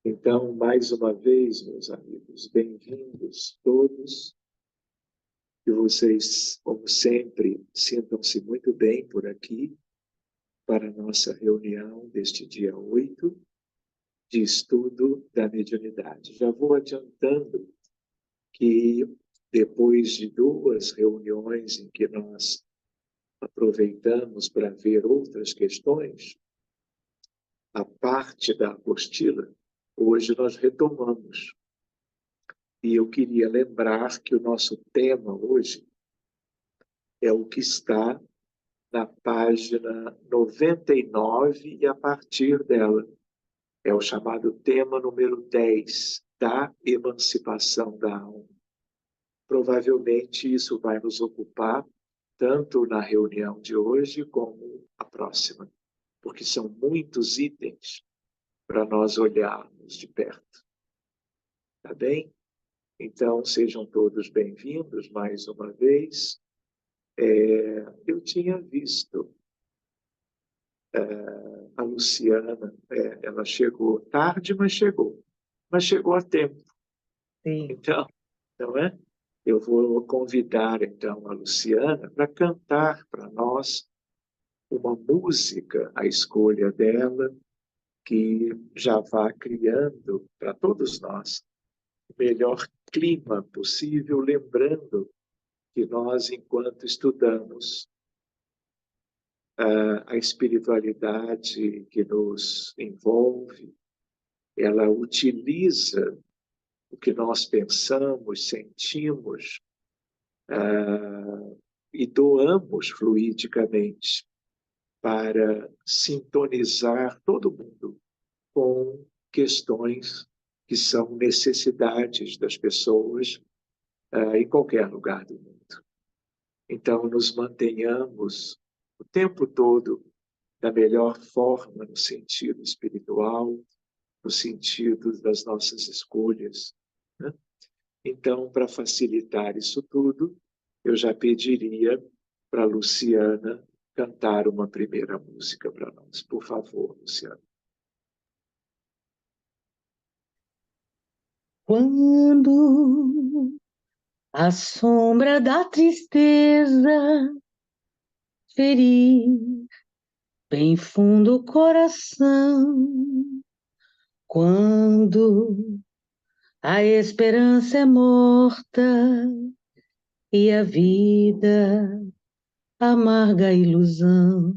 Então, mais uma vez, meus amigos, bem-vindos todos. E vocês, como sempre, sintam-se muito bem por aqui para a nossa reunião deste dia 8 de estudo da mediunidade. Já vou adiantando que depois de duas reuniões em que nós aproveitamos para ver outras questões, a parte da apostila, hoje nós retomamos. E eu queria lembrar que o nosso tema hoje é o que está na página 99 e a partir dela. É o chamado tema número 10, da emancipação da alma. Provavelmente isso vai nos ocupar tanto na reunião de hoje como a próxima, porque são muitos itens para nós olharmos de perto. Tá bem? Então, sejam todos bem-vindos mais uma vez. Eu tinha visto a Luciana, ela chegou tarde, mas chegou a tempo. Sim. Então, não é? Eu vou convidar, então, a Luciana para cantar para nós uma música, a escolha dela, que já vá criando para todos nós o melhor clima possível, lembrando que nós, enquanto estudamos a espiritualidade que nos envolve, ela utiliza o que nós pensamos, sentimos e doamos fluidicamente para sintonizar todo mundo com questões que são necessidades das pessoas em qualquer lugar do mundo. Então, nos mantenhamos o tempo todo da melhor forma no sentido espiritual, no sentido das nossas escolhas, né? Então, para facilitar isso tudo, eu já pediria para a Luciana cantar uma primeira música para nós. Por favor, Luciana. Quando a sombra da tristeza ferir bem fundo o coração, quando a esperança é morta e a vida amarga ilusão,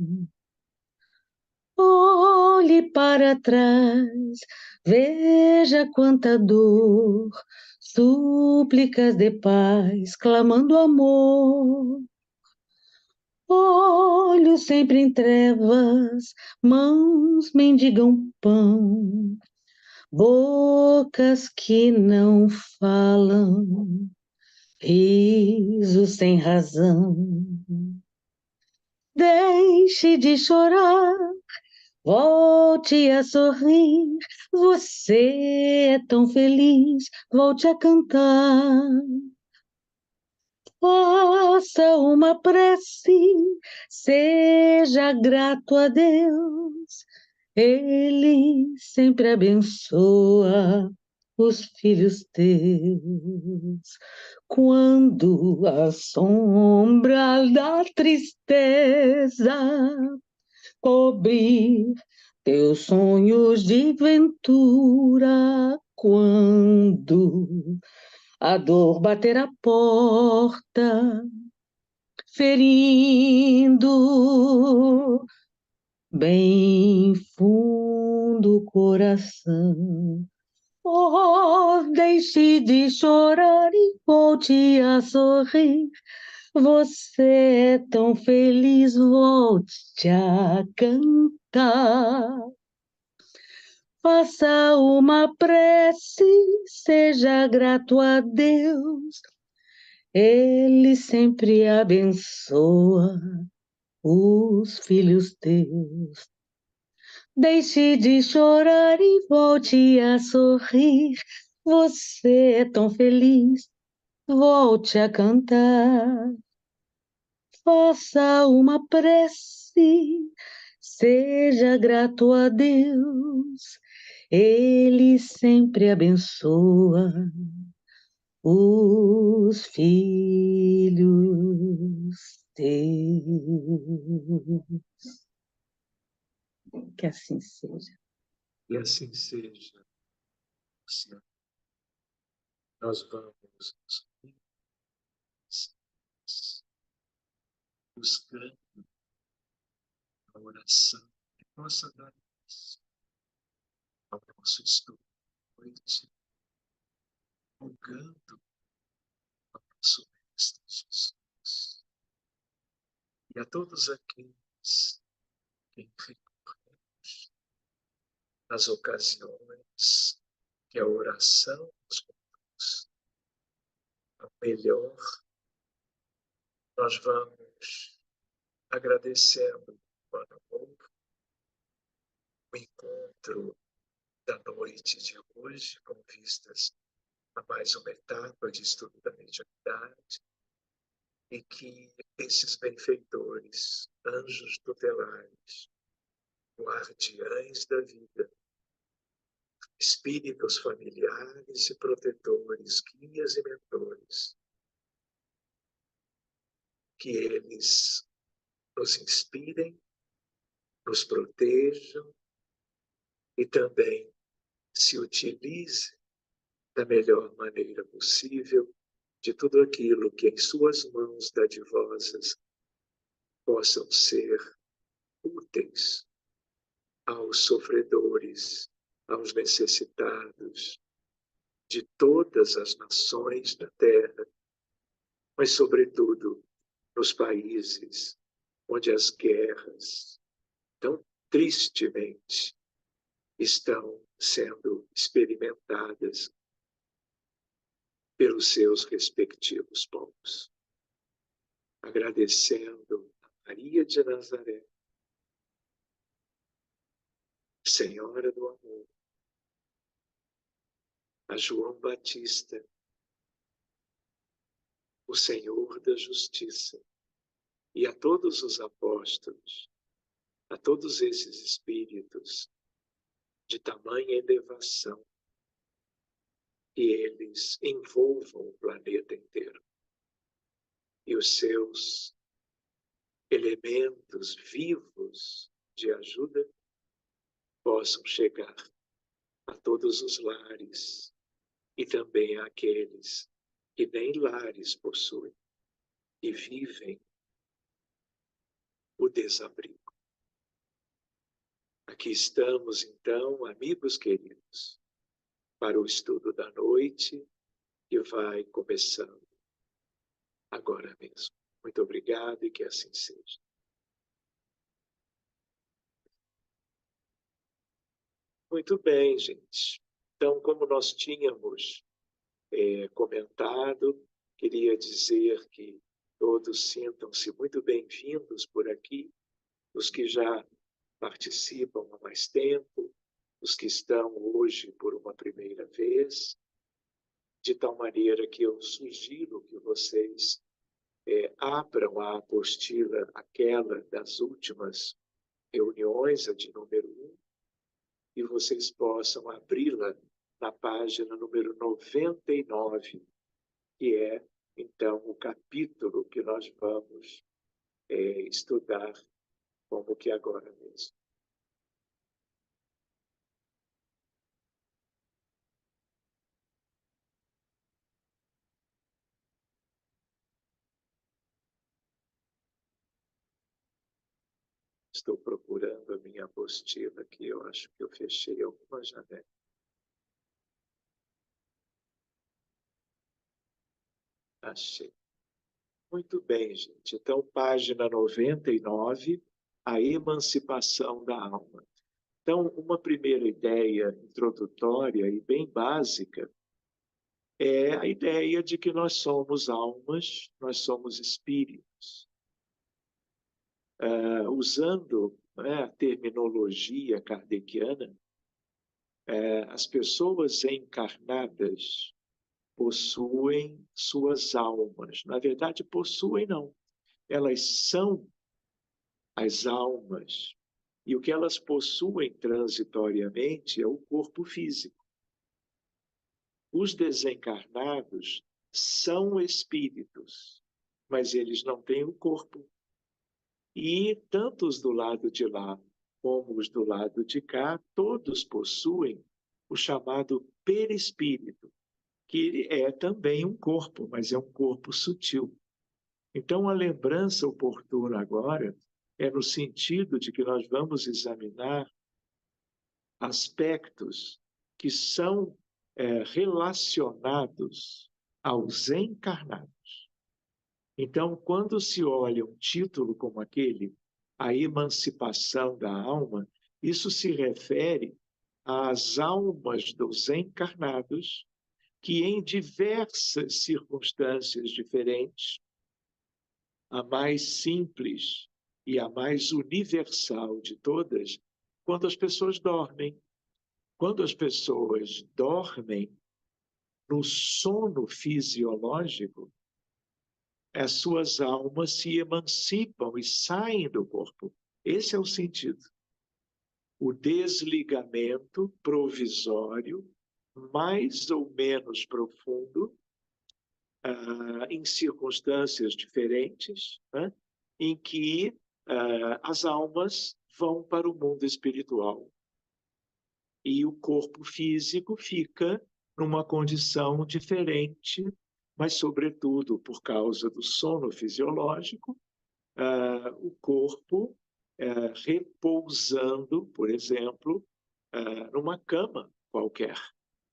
olhe para trás, veja quanta dor, súplicas de paz, clamando amor. Olhos sempre em trevas, mãos mendigam pão, bocas que não falam, risos sem razão. Deixe de chorar, volte a sorrir, você é tão feliz, volte a cantar. Faça uma prece, seja grato a Deus, Ele sempre abençoa os filhos teus. Quando a sombra da tristeza cobrir teus sonhos de ventura, quando a dor bater a porta, ferindo bem fundo o coração. Oh, deixe de chorar e volte a sorrir. Você é tão feliz, volte a cantar. Faça uma prece, seja grato a Deus. Ele sempre abençoa os filhos teus. Deixe de chorar e volte a sorrir. Você é tão feliz, volte a cantar. Faça uma prece, seja grato a Deus. Ele sempre abençoa os filhos teus. Que assim seja. E assim seja, Senhor. Nós vamos buscando a oração que possa dar luz ao nosso estudo noite, rogando ao nosso Mestre Jesus e a todos aqueles que recorremos nas ocasiões que a oração nos conduz ao melhor. Nós vamos agradecendo o ano novo, o encontro da noite de hoje, com vistas a mais uma etapa de estudo da mediunidade, e que esses benfeitores, anjos tutelares, guardiães da vida, espíritos familiares e protetores, guias e mentores, que eles nos inspirem, nos protejam e também se utilizem da melhor maneira possível de tudo aquilo que em suas mãos dadivosas possam ser úteis aos sofredores, aos necessitados de todas as nações da Terra, mas, sobretudo, nos países onde as guerras tão tristemente estão sendo experimentadas pelos seus respectivos povos. Agradecendo a Maria de Nazaré, Senhora do Amor, a João Batista, o Senhor da Justiça, e a todos os apóstolos, a todos esses espíritos de tamanha elevação, que eles envolvam o planeta inteiro e os seus elementos vivos de ajuda possam chegar a todos os lares e também àqueles que nem lares possuem e vivem o desabrigo. Aqui estamos, então, amigos queridos, para o estudo da noite, que vai começando agora mesmo. Muito obrigado e que assim seja. Muito bem, gente. Então, como nós tínhamos comentado, queria dizer que todos sintam-se muito bem-vindos por aqui, os que já participam há mais tempo, os que estão hoje por uma primeira vez, de tal maneira que eu sugiro que vocês abram a apostila, aquela das últimas reuniões, a de número 1, e vocês possam abri-la na página número 99, que é, então, o capítulo que nós vamos estudar como que agora mesmo. Estou procurando a minha apostila aqui, eu acho que eu fechei alguma janela. Achei. Muito bem, gente. Então, página 99, a emancipação da alma. Então, uma primeira ideia introdutória e bem básica é a ideia de que nós somos almas, nós somos espíritos. Usando, né, a terminologia kardeciana, as pessoas encarnadas possuem suas almas. Na verdade, possuem não. Elas são as almas E o que elas possuem transitoriamente é o corpo físico. Os desencarnados são espíritos, mas eles não têm o corpo. E tanto os do lado de lá como os do lado de cá, todos possuem o chamado perispírito, que é também um corpo, mas é um corpo sutil. Então, a lembrança oportuna agora é no sentido de que nós vamos examinar aspectos que são relacionados aos encarnados. Então, quando se olha um título como aquele, a emancipação da alma, isso se refere às almas dos encarnados que, em diversas circunstâncias diferentes, a mais simples e a mais universal de todas, quando as pessoas dormem. Quando as pessoas dormem no sono fisiológico, as suas almas se emancipam e saem do corpo. Esse é o sentido. O desligamento provisório, mais ou menos profundo, em circunstâncias diferentes, né, em que as almas vão para o mundo espiritual. E o corpo físico fica numa condição diferente, mas, sobretudo, por causa do sono fisiológico, o corpo repousando, por exemplo, numa cama qualquer,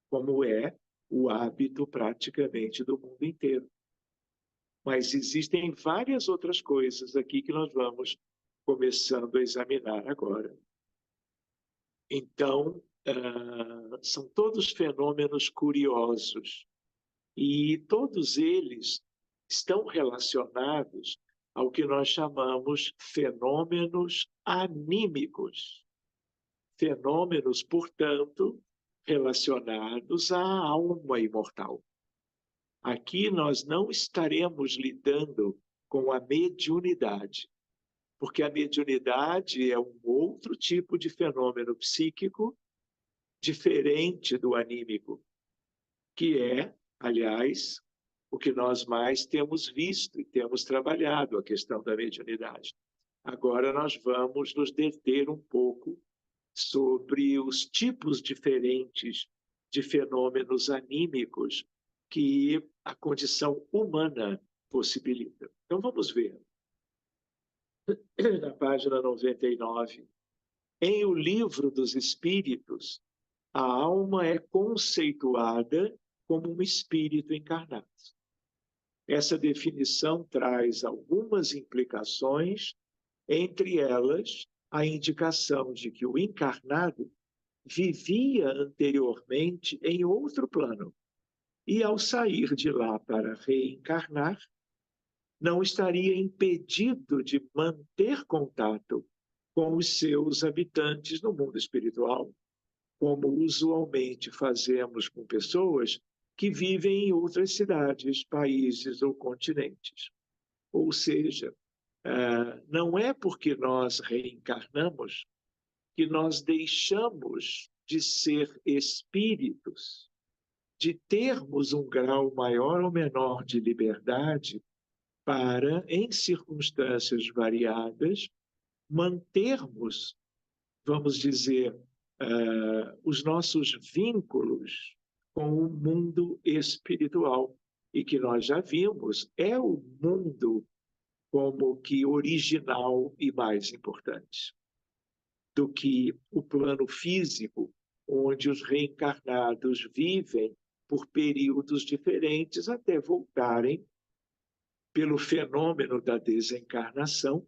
como é o hábito praticamente do mundo inteiro. Mas existem várias outras coisas aqui que nós vamos começando a examinar agora. Então, são todos fenômenos curiosos e todos eles estão relacionados ao que nós chamamos fenômenos anímicos. Fenômenos, portanto, relacionados à alma imortal. Aqui nós não estaremos lidando com a mediunidade, porque a mediunidade é um outro tipo de fenômeno psíquico diferente do anímico, que é, aliás, o que nós mais temos visto e temos trabalhado, a questão da mediunidade. Agora nós vamos nos deter um pouco sobre os tipos diferentes de fenômenos anímicos que a condição humana possibilita. Então vamos ver. Na página 99, em O Livro dos Espíritos, a alma é conceituada como um espírito encarnado. Essa definição traz algumas implicações, entre elas a indicação de que o encarnado vivia anteriormente em outro plano e, ao sair de lá para reencarnar, não estaria impedido de manter contato com os seus habitantes no mundo espiritual, como usualmente fazemos com pessoas que vivem em outras cidades, países ou continentes. Ou seja, não é porque nós reencarnamos que nós deixamos de ser espíritos, de termos um grau maior ou menor de liberdade para, em circunstâncias variadas, mantermos, vamos dizer, os nossos vínculos com o mundo espiritual. E que nós já vimos, é o mundo como que original e mais importante do que o plano físico, onde os reencarnados vivem por períodos diferentes até voltarem, pelo fenômeno da desencarnação,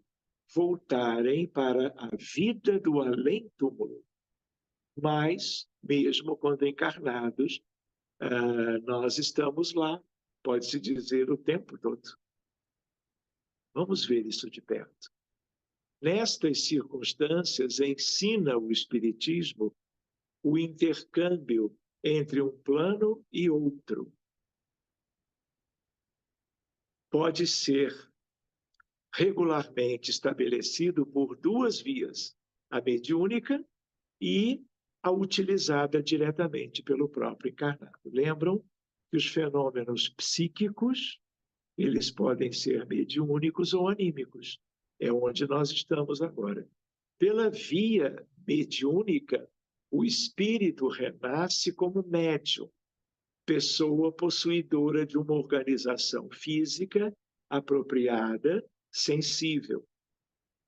voltarem para a vida do além-túmulo. Mas, mesmo quando encarnados, nós estamos lá, pode-se dizer, o tempo todo. Vamos ver isso de perto. Nestas circunstâncias, ensina o Espiritismo o intercâmbio entre um plano e outro. Pode ser regularmente estabelecido por duas vias, a mediúnica e a utilizada diretamente pelo próprio encarnado. Lembram que os fenômenos psíquicos, eles podem ser mediúnicos ou anímicos. É onde nós estamos agora. Pela via mediúnica, o espírito renasce como médium, pessoa possuidora de uma organização física apropriada, sensível,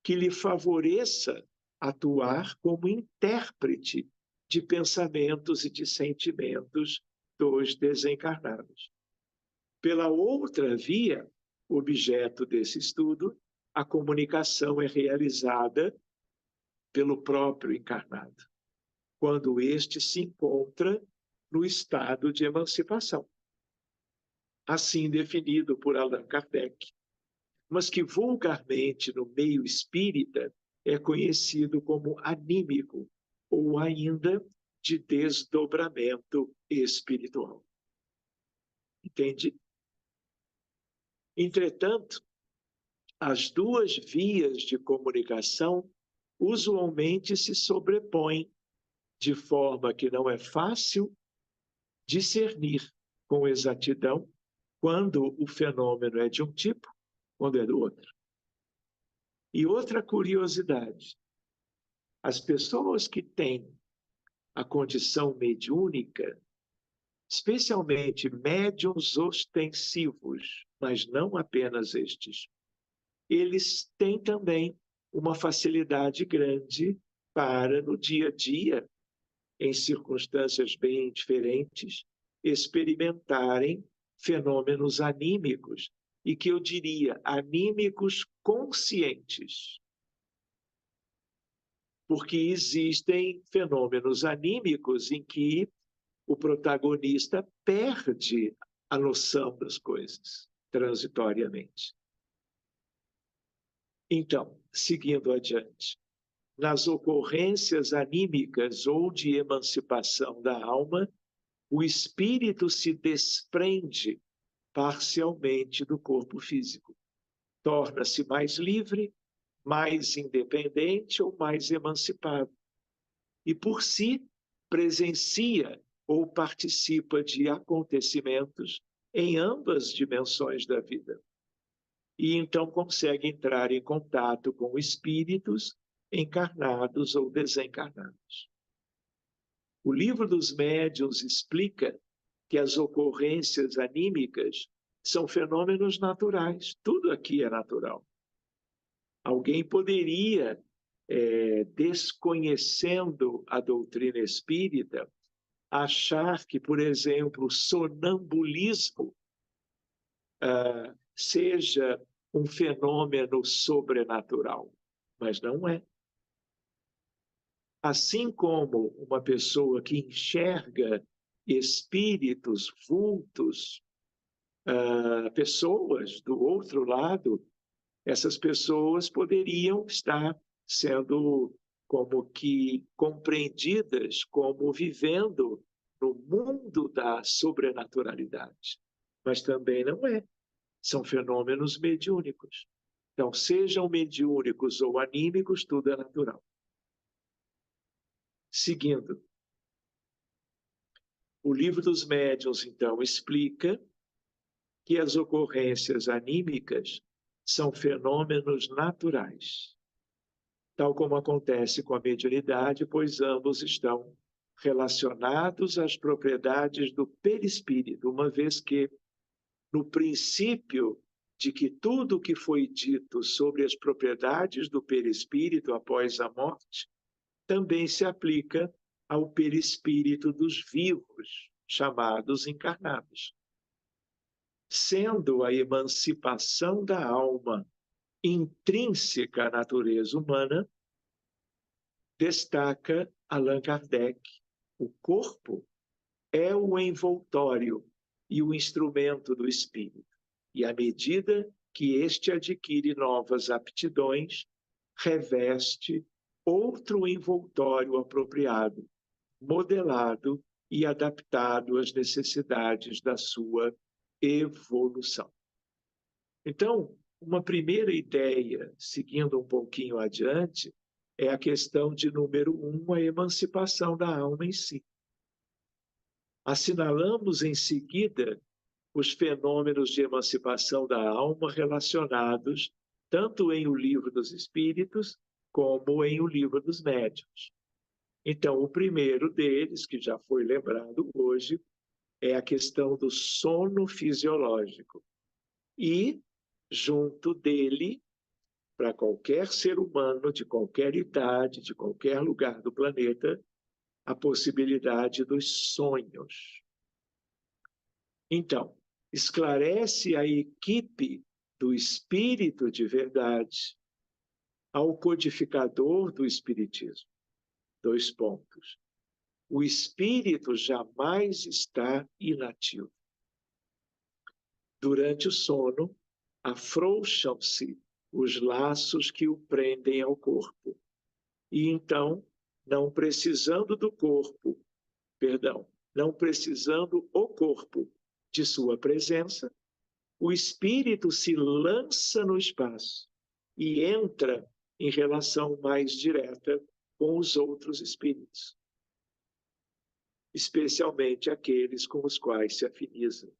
que lhe favoreça atuar como intérprete de pensamentos e de sentimentos dos desencarnados. Pela outra via, objeto desse estudo, a comunicação é realizada pelo próprio encarnado, quando este se encontra no estado de emancipação, assim definido por Allan Kardec, mas que vulgarmente no meio espírita é conhecido como anímico ou ainda de desdobramento espiritual. Entende? Entretanto, as duas vias de comunicação usualmente se sobrepõem, de forma que não é fácil discernir com exatidão quando o fenômeno é de um tipo, quando é do outro. E outra curiosidade, as pessoas que têm a condição mediúnica, especialmente médiuns ostensivos, mas não apenas estes, eles têm também uma facilidade grande para, no dia a dia, em circunstâncias bem diferentes, experimentarem fenômenos anímicos, e que eu diria anímicos conscientes. Porque existem fenômenos anímicos em que o protagonista perde a noção das coisas transitoriamente. Então, seguindo adiante, nas ocorrências anímicas ou de emancipação da alma, o espírito se desprende parcialmente do corpo físico. Torna-se mais livre, mais independente ou mais emancipado. E por si presencia ou participa de acontecimentos em ambas dimensões da vida. E então consegue entrar em contato com espíritos encarnados ou desencarnados. O Livro dos Médiuns explica que as ocorrências anímicas são fenômenos naturais. Tudo aqui é natural. Alguém poderia, desconhecendo a doutrina espírita, achar que, por exemplo, o sonambulismo seja um fenômeno sobrenatural, mas não é. Assim como uma pessoa que enxerga espíritos, vultos, pessoas do outro lado, essas pessoas poderiam estar sendo como que compreendidas como vivendo no mundo da sobrenaturalidade. Mas também não é. São fenômenos mediúnicos. Então, sejam mediúnicos ou anímicos, tudo é natural. Seguindo, o Livro dos Médiuns, então, explica que as ocorrências anímicas são fenômenos naturais, tal como acontece com a mediunidade, pois ambos estão relacionados às propriedades do perispírito, uma vez que, no princípio de que tudo o que foi dito sobre as propriedades do perispírito após a morte também se aplica ao perispírito dos vivos, chamados encarnados. Sendo a emancipação da alma intrínseca à natureza humana, destaca Allan Kardec, o corpo é o envoltório e o instrumento do espírito. E à medida que este adquire novas aptidões, reveste outro envoltório apropriado, modelado e adaptado às necessidades da sua evolução. Então, uma primeira ideia, seguindo um pouquinho adiante, é a questão de número 1, a emancipação da alma em si. Assinalamos em seguida os fenômenos de emancipação da alma relacionados tanto em O Livro dos Espíritos como em O Livro dos Médiuns. Então, o primeiro deles, que já foi lembrado hoje, é a questão do sono fisiológico. E, junto dele, para qualquer ser humano, de qualquer idade, de qualquer lugar do planeta, a possibilidade dos sonhos. Então, esclarece a equipe do Espírito de Verdade ao codificador do Espiritismo. 2 pontos. O Espírito jamais está inativo. Durante o sono, afrouxam-se os laços que o prendem ao corpo. E então, não precisando o corpo de sua presença, o espírito se lança no espaço e entra em relação mais direta com os outros espíritos, especialmente aqueles com os quais se afiniza.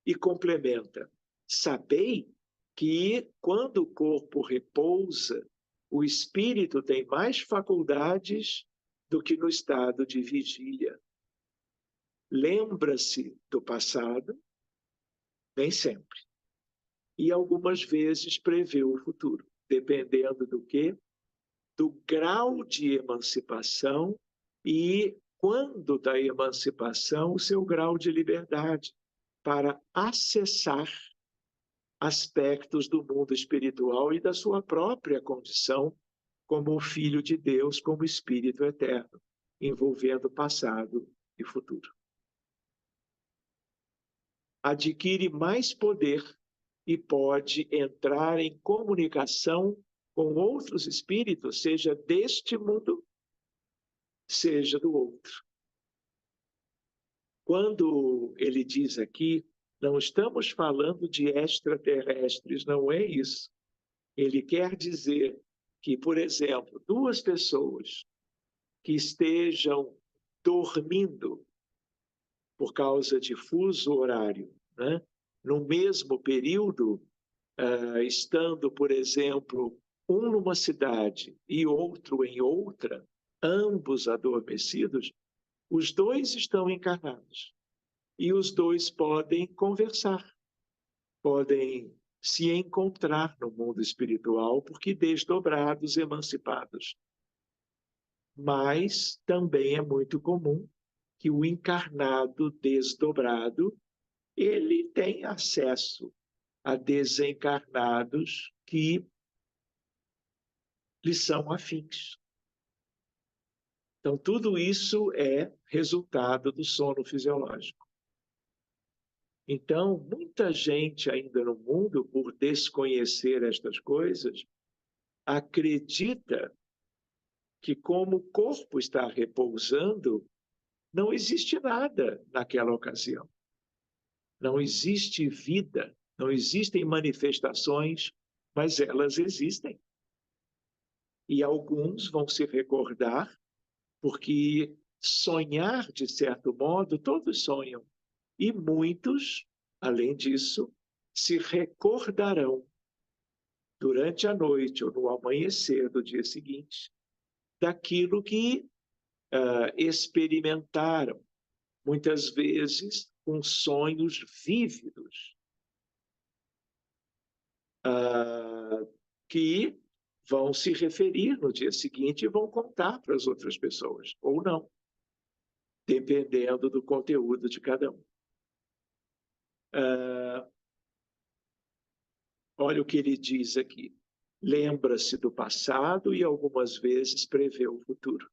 E complementa: sabei que quando o corpo repousa, o espírito tem mais faculdades do que no estado de vigília. Lembra-se do passado, nem sempre. E algumas vezes prevê o futuro, dependendo do quê? Do grau de emancipação e, quando da emancipação, o seu grau de liberdade para acessar aspectos do mundo espiritual e da sua própria condição como filho de Deus, como espírito eterno, envolvendo passado e futuro. Adquire mais poder e pode entrar em comunicação com outros espíritos, seja deste mundo, seja do outro. Quando ele diz aqui, não estamos falando de extraterrestres, não é isso. Ele quer dizer que, por exemplo, 2 pessoas que estejam dormindo por causa de fuso horário, né? No mesmo período, estando, por exemplo, um numa cidade e outro em outra, ambos adormecidos, os 2 estão encarnados. E os 2 podem conversar, podem se encontrar no mundo espiritual, porque desdobrados, emancipados. Mas também é muito comum que o encarnado desdobrado, ele tem acesso a desencarnados que lhe são afins. Então, tudo isso é resultado do sono fisiológico. Então, muita gente ainda no mundo, por desconhecer estas coisas, acredita que, como o corpo está repousando, não existe nada naquela ocasião. Não existe vida, não existem manifestações, mas elas existem. E alguns vão se recordar, porque sonhar, de certo modo, todos sonham. E muitos, além disso, se recordarão durante a noite ou no amanhecer do dia seguinte daquilo que experimentaram, muitas vezes com sonhos vívidos, que vão se referir no dia seguinte e vão contar para as outras pessoas, ou não, dependendo do conteúdo de cada um. Olha o que ele diz aqui. Lembra-se do passado e algumas vezes prevê o futuro.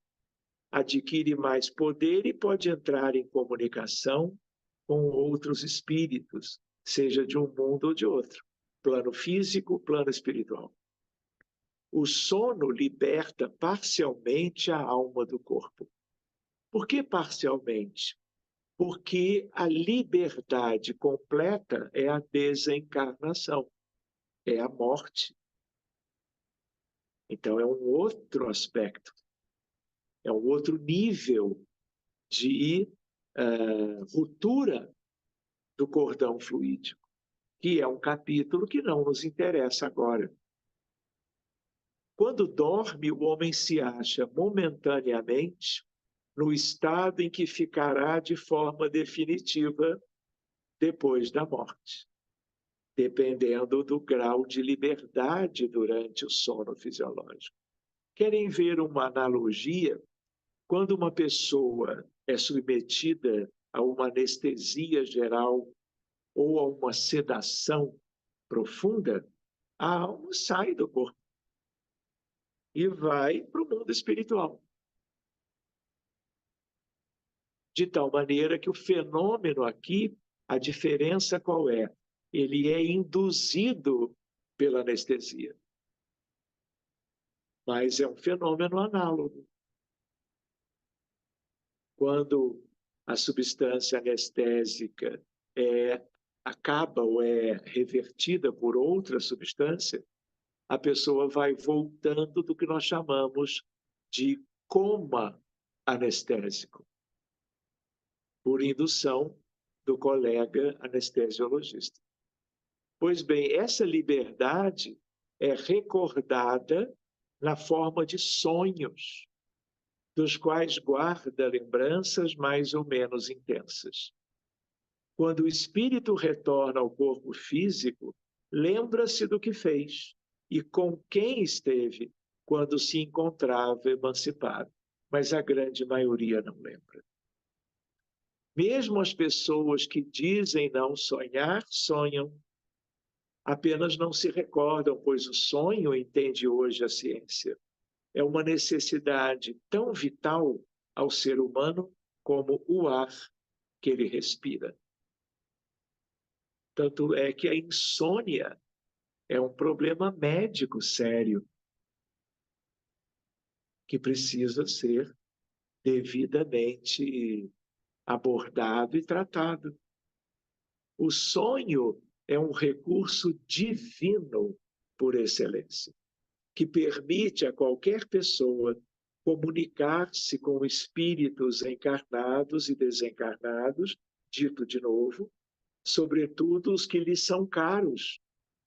Adquire mais poder e pode entrar em comunicação com outros espíritos, seja de um mundo ou de outro, plano físico, plano espiritual. O sono liberta parcialmente a alma do corpo. Por que parcialmente? Porque a liberdade completa é a desencarnação, é a morte. Então, é um outro aspecto, é um outro nível de ruptura do cordão fluídico, que é um capítulo que não nos interessa agora. Quando dorme, o homem se acha momentaneamente no estado em que ficará de forma definitiva depois da morte, dependendo do grau de liberdade durante o sono fisiológico. Querem ver uma analogia? Quando uma pessoa é submetida a uma anestesia geral ou a uma sedação profunda, a alma sai do corpo e vai para o mundo espiritual. De tal maneira que o fenômeno aqui, a diferença qual é? Ele é induzido pela anestesia. Mas é um fenômeno análogo. Quando a substância anestésica acaba ou é revertida por outra substância, a pessoa vai voltando do que nós chamamos de coma anestésico, por indução do colega anestesiologista. Pois bem, essa liberdade é recordada na forma de sonhos, dos quais guarda lembranças mais ou menos intensas. Quando o espírito retorna ao corpo físico, lembra-se do que fez e com quem esteve quando se encontrava emancipado, mas a grande maioria não lembra. Mesmo as pessoas que dizem não sonhar, sonham. Apenas não se recordam, pois o sonho, entende hoje a ciência, é uma necessidade tão vital ao ser humano como o ar que ele respira. Tanto é que a insônia é um problema médico sério que precisa ser devidamente abordado e tratado. O sonho é um recurso divino por excelência, que permite a qualquer pessoa comunicar-se com espíritos encarnados e desencarnados, dito de novo, sobretudo os que lhes são caros,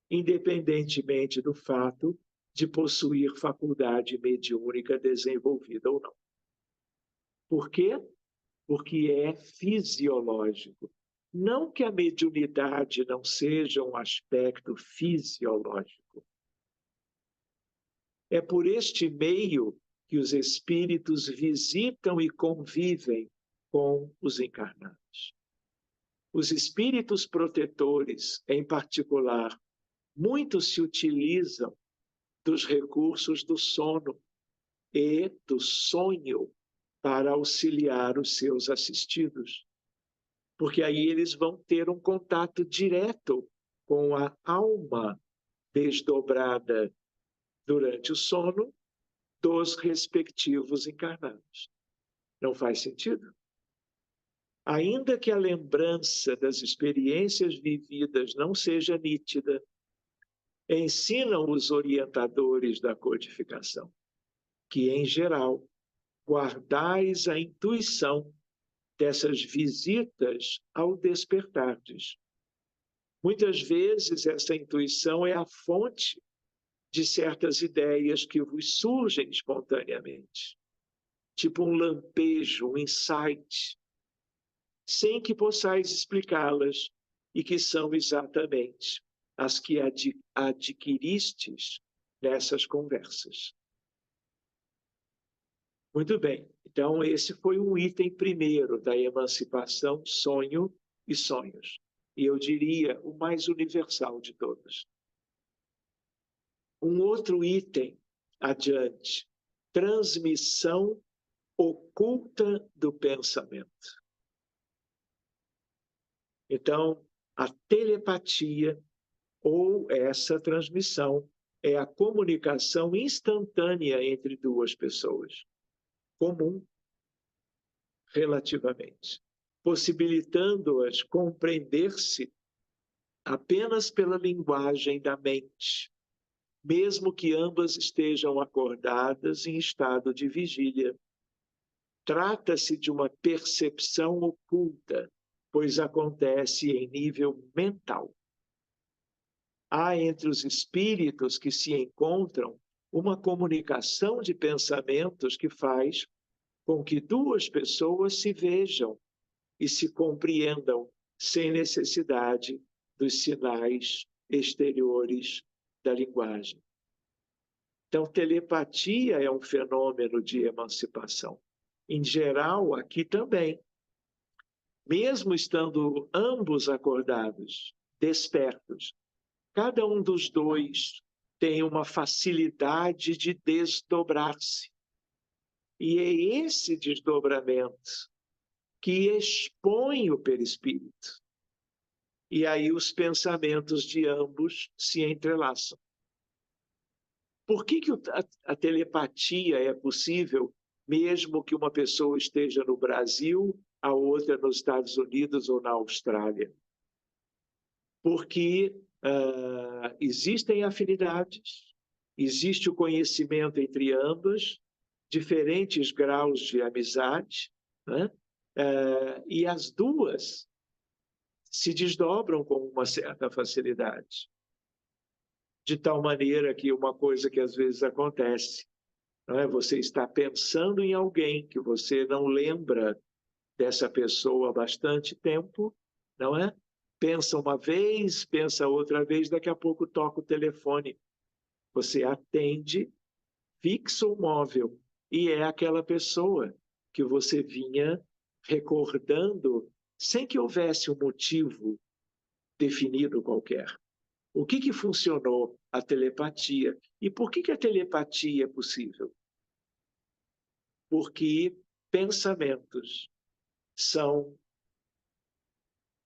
independentemente do fato de possuir faculdade mediúnica desenvolvida ou não. Por quê? Porque é fisiológico. Não que a mediunidade não seja um aspecto fisiológico. É por este meio que os espíritos visitam e convivem com os encarnados. Os espíritos protetores, em particular, muito se utilizam dos recursos do sono e do sonho para auxiliar os seus assistidos, porque aí eles vão ter um contato direto com a alma desdobrada durante o sono dos respectivos encarnados. Não faz sentido? Ainda que a lembrança das experiências vividas não seja nítida, ensinam os orientadores da codificação que, em geral, guardais a intuição dessas visitas ao despertardes. Muitas vezes essa intuição é a fonte de certas ideias que vos surgem espontaneamente, tipo um lampejo, um insight, sem que possais explicá-las e que são exatamente as que adquiristes nessas conversas. Muito bem, então esse foi um item primeiro da emancipação, sonho e sonhos. E eu diria o mais universal de todos. Um outro item adiante, transmissão oculta do pensamento. Então, a telepatia ou essa transmissão é a comunicação instantânea entre duas pessoas, comum relativamente, possibilitando-as compreender-se apenas pela linguagem da mente, mesmo que ambas estejam acordadas em estado de vigília. Trata-se de uma percepção oculta, pois acontece em nível mental. Há entre os espíritos que se encontram uma comunicação de pensamentos que faz com que duas pessoas se vejam e se compreendam sem necessidade dos sinais exteriores da linguagem. Então, telepatia é um fenômeno de emancipação. Em geral, aqui também. Mesmo estando ambos acordados, despertos, cada um dos dois tem uma facilidade de desdobrar-se. E é esse desdobramento que expõe o perispírito. E aí os pensamentos de ambos se entrelaçam. Por que a telepatia é possível, mesmo que uma pessoa esteja no Brasil, a outra nos Estados Unidos ou na Austrália? Porque existem afinidades, existe o conhecimento entre ambas, diferentes graus de amizade, né? E as duas se desdobram com uma certa facilidade. De tal maneira que uma coisa que às vezes acontece, não é? Você está pensando em alguém que você não lembra dessa pessoa há bastante tempo, não é? Pensa uma vez, pensa outra vez, daqui a pouco toca o telefone. Você atende, fixa o móvel, e é aquela pessoa que você vinha recordando sem que houvesse um motivo definido qualquer. O que funcionou? A telepatia. E por que a telepatia é possível? Porque pensamentos são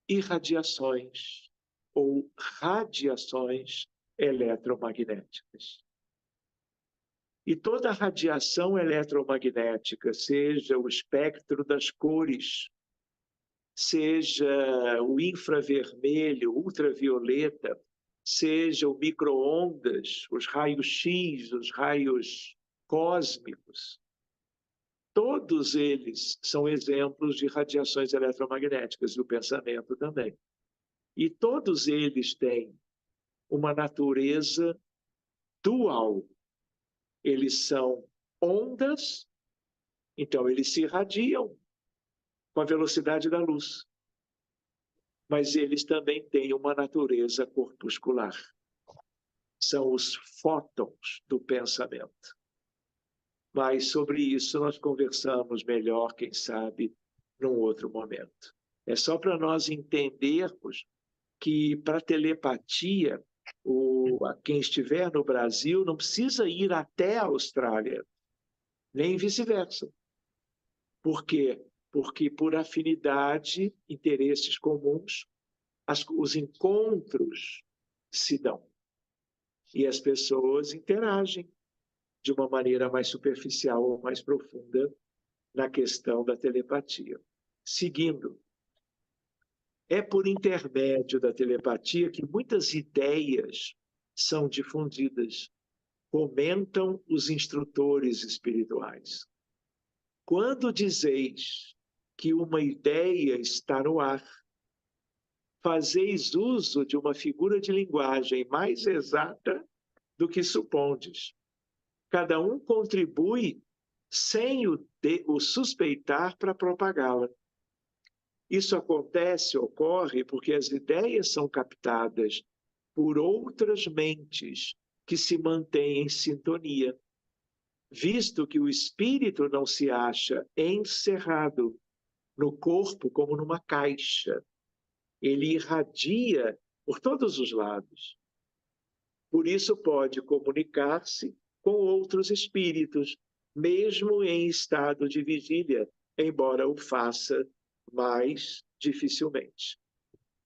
irradiações ou radiações eletromagnéticas. E toda radiação eletromagnética, seja o espectro das cores, seja o infravermelho, ultravioleta, seja o micro-ondas, os raios-x, os raios cósmicos, todos eles são exemplos de radiações eletromagnéticas, e o pensamento também. E todos eles têm uma natureza dual. Eles são ondas, então eles se irradiam com a velocidade da luz. Mas eles também têm uma natureza corpuscular. São os fótons do pensamento. Mas sobre isso nós conversamos melhor, quem sabe, num outro momento. É só para nós entendermos que para telepatia, quem estiver no Brasil não precisa ir até a Austrália, nem vice-versa. Por quê? Porque por afinidade, interesses comuns, os encontros se dão. E as pessoas interagem de uma maneira mais superficial ou mais profunda na questão da telepatia. Seguindo, é por intermédio da telepatia que muitas ideias são difundidas, comentam os instrutores espirituais. Quando dizeis que uma ideia está no ar, fazeis uso de uma figura de linguagem mais exata do que supondes. Cada um contribui sem o suspeitar para propagá-la. Isso ocorre porque as ideias são captadas por outras mentes que se mantêm em sintonia, visto que o espírito não se acha encerrado no corpo como numa caixa. Ele irradia por todos os lados. Por isso pode comunicar-se com outros espíritos, mesmo em estado de vigília, embora o faça mais dificilmente.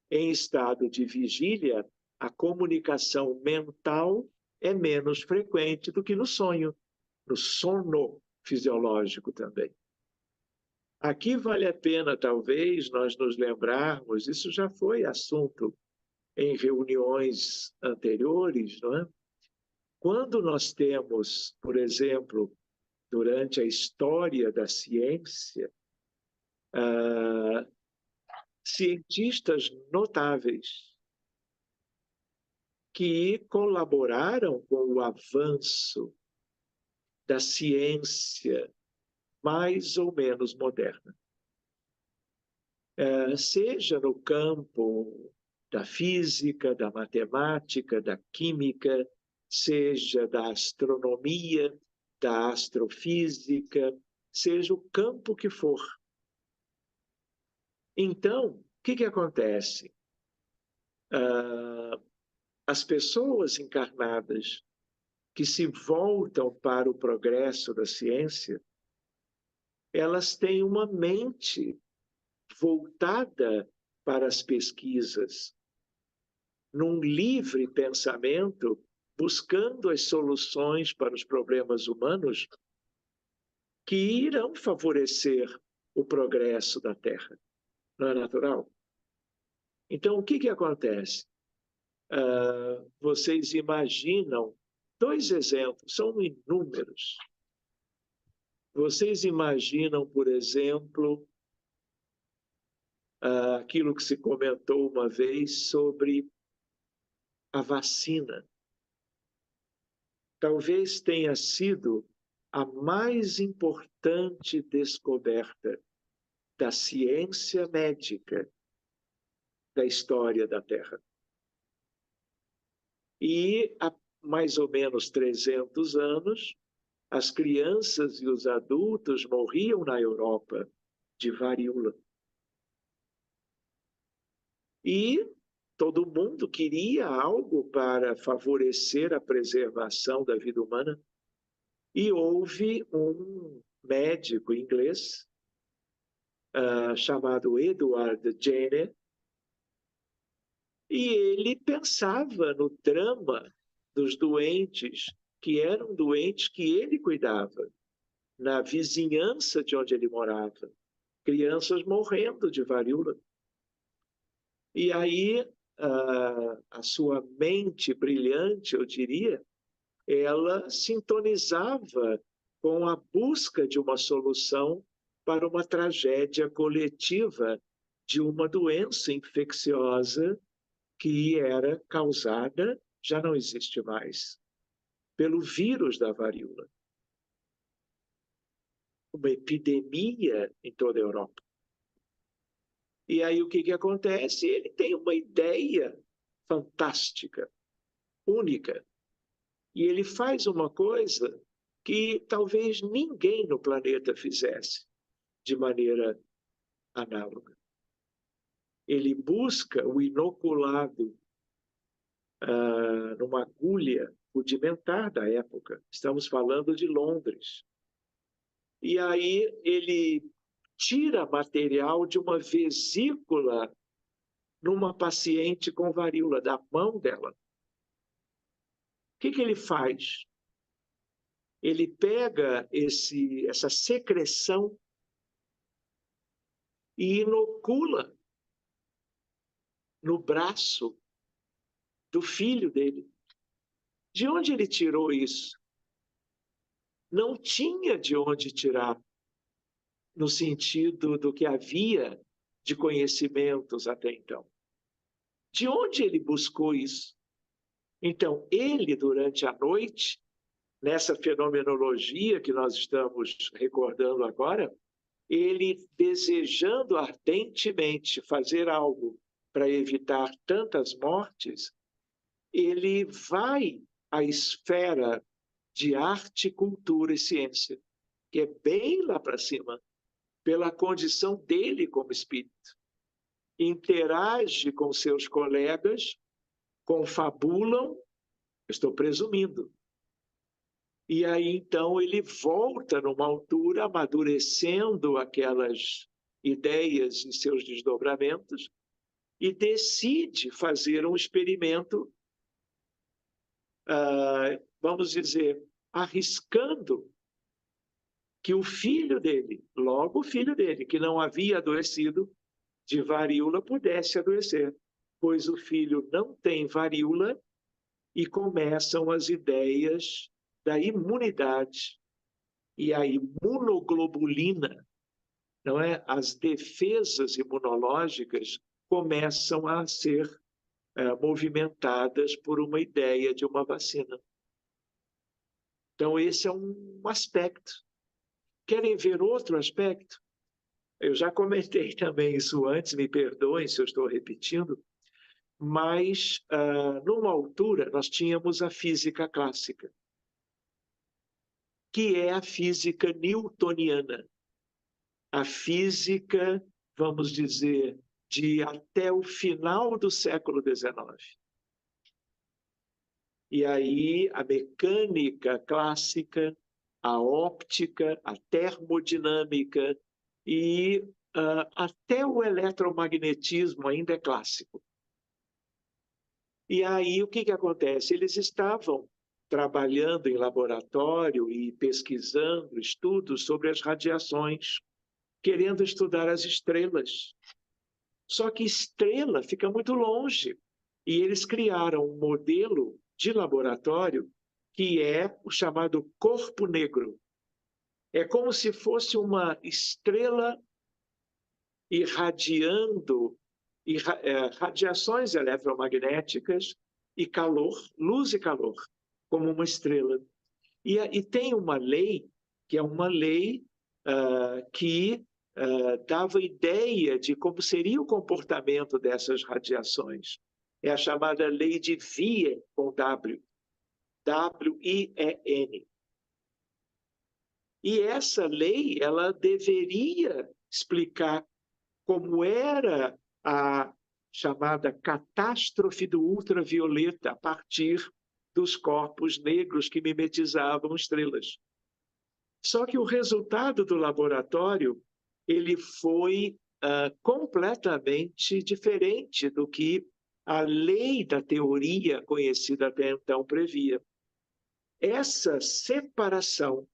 Em estado de vigília, a comunicação mental é menos frequente do que no sonho, no sono fisiológico também. Aqui vale a pena, talvez, nós nos lembrarmos, isso já foi assunto em reuniões anteriores, não é? quando nós temos, por exemplo, durante a história da ciência, cientistas notáveis que colaboraram com o avanço da ciência mais ou menos moderna. Seja no campo da física, da matemática, da química, seja da astronomia, da astrofísica, seja o campo que for. Então, o que acontece? As pessoas encarnadas que se voltam para o progresso da ciência, elas têm uma mente voltada para as pesquisas, num livre pensamento, buscando as soluções para os problemas humanos que irão favorecer o progresso da Terra. Não é natural? Então, o que acontece? Vocês imaginam, 2 exemplos, são inúmeros. Vocês imaginam, por exemplo, aquilo que se comentou uma vez sobre a vacina. Talvez tenha sido a mais importante descoberta da ciência médica da história da Terra. E há mais ou menos 300 anos, as crianças e os adultos morriam na Europa de varíola. E todo mundo queria algo para favorecer a preservação da vida humana. E houve um médico inglês chamado Edward Jenner, e ele pensava no drama dos doentes, que eram doentes que ele cuidava, na vizinhança de onde ele morava, crianças morrendo de varíola. E aí a sua mente brilhante, eu diria, ela sintonizava com a busca de uma solução para uma tragédia coletiva de uma doença infecciosa que era causada, já não existe mais, pelo vírus da varíola. Uma epidemia em toda a Europa. E aí o que acontece? Ele tem uma ideia fantástica, única. E ele faz uma coisa que talvez ninguém no planeta fizesse de maneira análoga. Ele busca o inoculado numa agulha rudimentar da época. Estamos falando de Londres. E aí ele tira material de uma vesícula numa paciente com varíola, da mão dela. O que ele faz? Ele pega essa secreção e inocula no braço do filho dele. De onde ele tirou isso? Não tinha de onde tirar, no sentido do que havia de conhecimentos até então. De onde ele buscou isso? Então, ele, durante a noite, nessa fenomenologia que nós estamos recordando agora, ele, desejando ardentemente fazer algo para evitar tantas mortes, ele vai à esfera de arte, cultura e ciência, que é bem lá para cima, pela condição dele como espírito. Interage com seus colegas, confabulam, estou presumindo. E aí, então, ele volta numa altura, amadurecendo aquelas ideias e seus desdobramentos, e decide fazer um experimento, vamos dizer, arriscando que o filho dele, logo o filho dele, que não havia adoecido de varíola, pudesse adoecer, pois o filho não tem varíola e começam as ideias da imunidade e a imunoglobulina, não é? As defesas imunológicas começam a ser movimentadas por uma ideia de uma vacina. Então, esse é um aspecto. Querem ver outro aspecto? Eu já comentei também isso antes, me perdoem se eu estou repetindo, mas, numa altura, nós tínhamos a física clássica, que é a física newtoniana. A física, vamos dizer, de até o final do século XIX. E aí a mecânica clássica, a óptica, a termodinâmica e até o eletromagnetismo ainda é clássico. E aí o que acontece? Eles estavam trabalhando em laboratório e pesquisando estudos sobre as radiações, querendo estudar as estrelas. Só que estrela fica muito longe. E eles criaram um modelo de laboratório que é o chamado corpo negro. É como se fosse uma estrela irradiando radiações eletromagnéticas e calor, luz e calor, como uma estrela. E tem uma lei, que é uma lei que dava ideia de como seria o comportamento dessas radiações. É a chamada lei de Wien, com W, W-I-E-N. E essa lei, ela deveria explicar como era a chamada catástrofe do ultravioleta a partir dos corpos negros que mimetizavam estrelas. Só que o resultado do laboratório ele foi completamente diferente do que a lei da teoria conhecida até então previa. Essa separação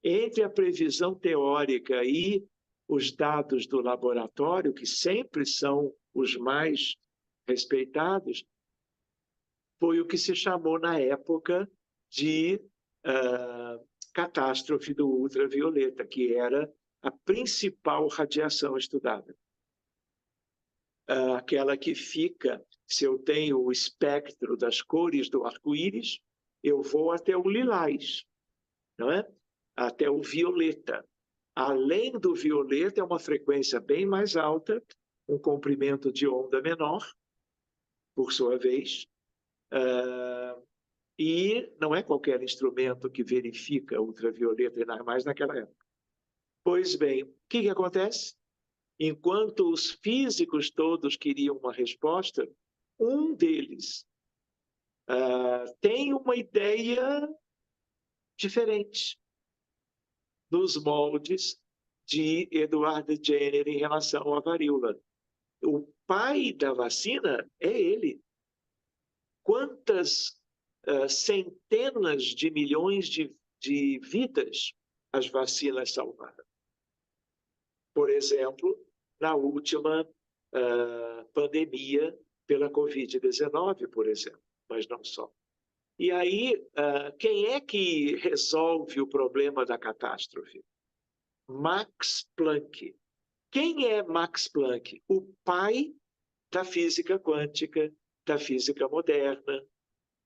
entre a previsão teórica e os dados do laboratório, que sempre são os mais respeitados, foi o que se chamou na época de catástrofe do ultravioleta, que era a principal radiação estudada. Aquela que fica, se eu tenho o espectro das cores do arco-íris, eu vou até o lilás, não é? Até o violeta. Além do violeta, é uma frequência bem mais alta, um comprimento de onda menor, por sua vez, e não é qualquer instrumento que verifica ultravioleta, ainda mais naquela época. Pois bem, o que acontece? Enquanto os físicos todos queriam uma resposta, um deles tem uma ideia diferente nos moldes de Edward Jenner em relação à varíola. O pai da vacina é ele. Quantas centenas de milhões de vidas as vacinas salvaram? Por exemplo, na última pandemia pela Covid-19, por exemplo, mas não só. E aí, quem é que resolve o problema da catástrofe? Max Planck. Quem é Max Planck? O pai da física quântica, da física moderna.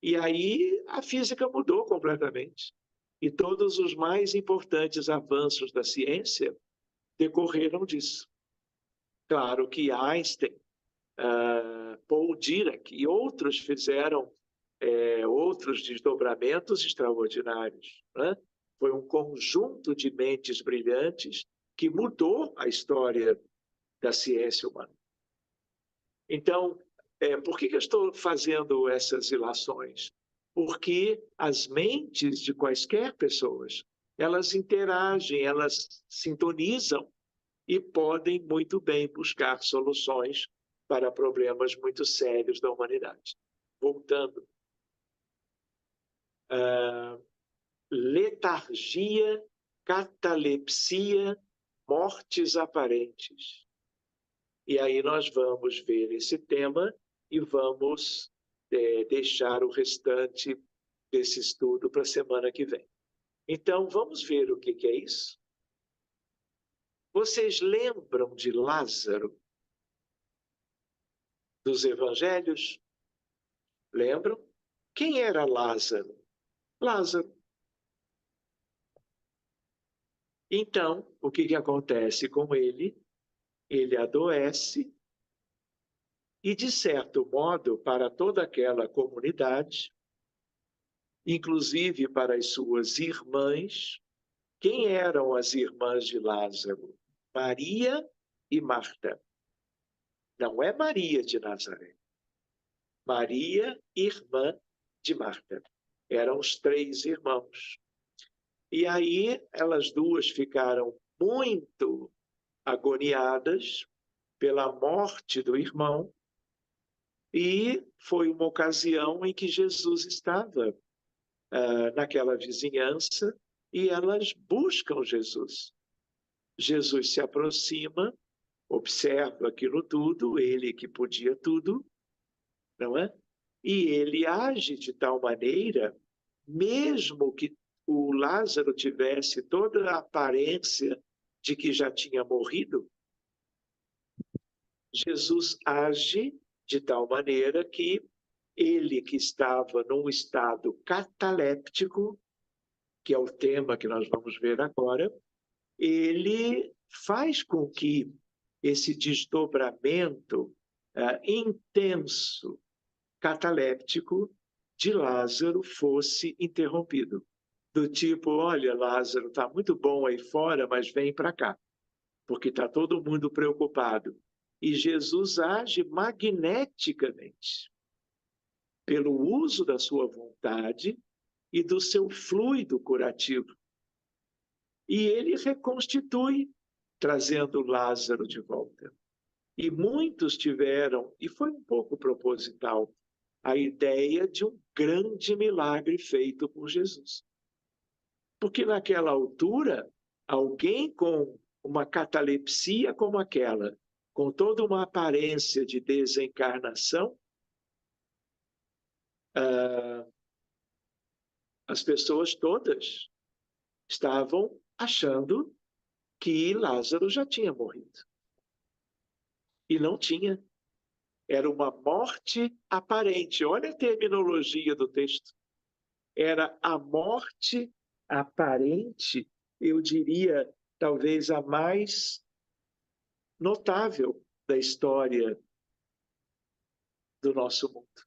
E aí a física mudou completamente. E todos os mais importantes avanços da ciência decorreram disso. Claro que Einstein, Paul Dirac e outros fizeram outros desdobramentos extraordinários, né? Foi um conjunto de mentes brilhantes que mudou a história da ciência humana. Então, por que eu estou fazendo essas ilações? Porque as mentes de quaisquer pessoas, elas interagem, elas sintonizam e podem muito bem buscar soluções para problemas muito sérios da humanidade. Voltando. Letargia, catalepsia, mortes aparentes. E aí nós vamos ver esse tema e vamos deixar o restante desse estudo para a semana que vem. Então, vamos ver o que é isso? Vocês lembram de Lázaro, dos evangelhos? Lembram? Quem era Lázaro? Lázaro. Então, o que acontece com ele? Ele adoece e, de certo modo, para toda aquela comunidade, inclusive para as suas irmãs, quem eram as irmãs de Lázaro? Maria e Marta. Não é Maria de Nazaré. Maria, irmã de Marta. Eram os 3 irmãos. E aí elas duas ficaram muito agoniadas pela morte do irmão, e foi uma ocasião em que Jesus estava naquela vizinhança e elas buscam Jesus. Jesus se aproxima, observa aquilo tudo, ele que podia tudo, não é? E ele age de tal maneira, mesmo que o Lázaro tivesse toda a aparência de que já tinha morrido, Jesus age de tal maneira que ele, que estava num estado cataléptico, que é o tema que nós vamos ver agora, ele faz com que esse desdobramento intenso, cataléptico, de Lázaro fosse interrompido. Do tipo, olha, Lázaro, está muito bom aí fora, mas vem para cá, porque está todo mundo preocupado. E Jesus age magneticamente, pelo uso da sua vontade e do seu fluido curativo. E ele reconstitui, trazendo Lázaro de volta. E muitos tiveram, e foi um pouco proposital, a ideia de um grande milagre feito por Jesus. Porque naquela altura, alguém com uma catalepsia como aquela, com toda uma aparência de desencarnação, as pessoas todas estavam achando que Lázaro já tinha morrido. E não tinha. Era uma morte aparente. Olha a terminologia do texto. Era a morte aparente, eu diria, talvez a mais notável da história do nosso mundo.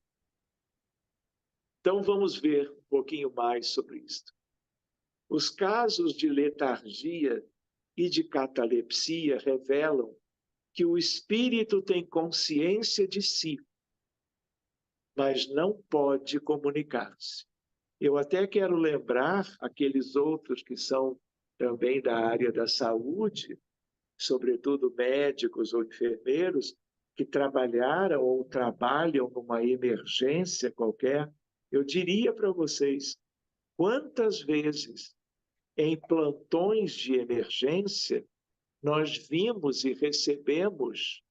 Então vamos ver um pouquinho mais sobre isso. Os casos de letargia e de catalepsia revelam que o espírito tem consciência de si, mas não pode comunicar-se. Eu até quero lembrar aqueles outros que são também da área da saúde, sobretudo médicos ou enfermeiros, que trabalharam ou trabalham numa emergência qualquer. Eu diria para vocês, quantas vezes em plantões de emergência nós vimos e recebemos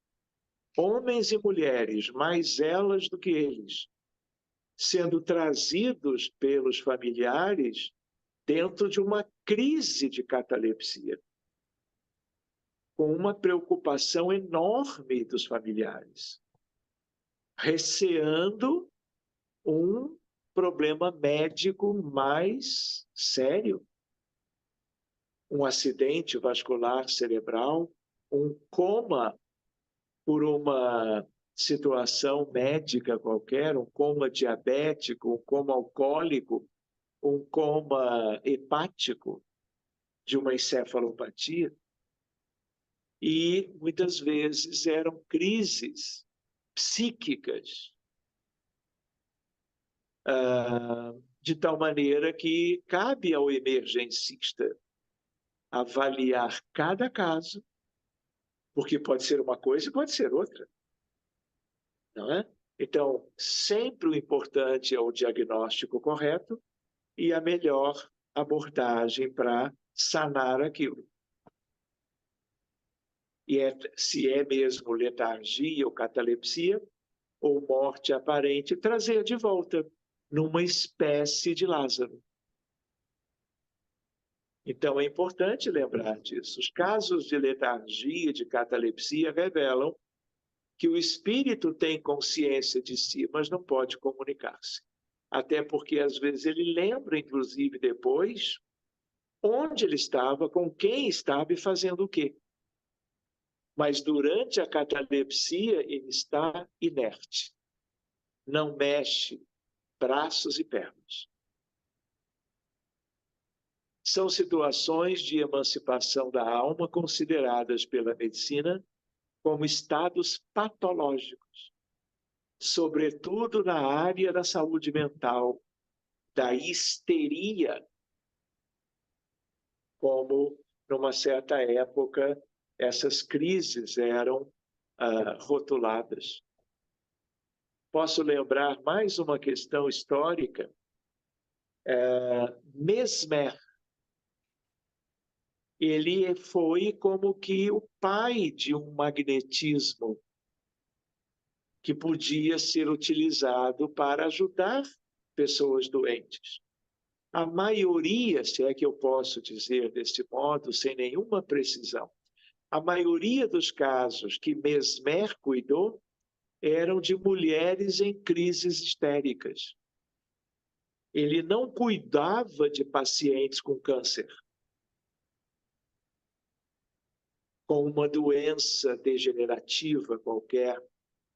homens e mulheres, mais elas do que eles, sendo trazidos pelos familiares dentro de uma crise de catalepsia, com uma preocupação enorme dos familiares, receando um problema médico mais sério, um acidente vascular cerebral, um coma por uma situação médica qualquer, um coma diabético, um coma alcoólico, um coma hepático de uma encefalopatia. E muitas vezes eram crises psíquicas, de tal maneira que cabe ao emergencista avaliar cada caso, porque pode ser uma coisa e pode ser outra, não é? Então, sempre o importante é o diagnóstico correto e a melhor abordagem para sanar aquilo. E se é mesmo letargia ou catalepsia, ou morte aparente, trazer de volta numa espécie de Lázaro. Então, é importante lembrar disso. Os casos de letargia, de catalepsia, revelam que o espírito tem consciência de si, mas não pode comunicar-se. Até porque, às vezes, ele lembra, inclusive, depois, onde ele estava, com quem estava e fazendo o quê. Mas, durante a catalepsia, ele está inerte. Não mexe braços e pernas. São situações de emancipação da alma consideradas pela medicina como estados patológicos, sobretudo na área da saúde mental, da histeria, como numa certa época essas crises eram rotuladas. Posso lembrar mais uma questão histórica. Mesmer, ele foi como que o pai de um magnetismo que podia ser utilizado para ajudar pessoas doentes. A maioria, se é que eu posso dizer deste modo, sem nenhuma precisão, a maioria dos casos que Mesmer cuidou eram de mulheres em crises histéricas. Ele não cuidava de pacientes com câncer, com uma doença degenerativa qualquer,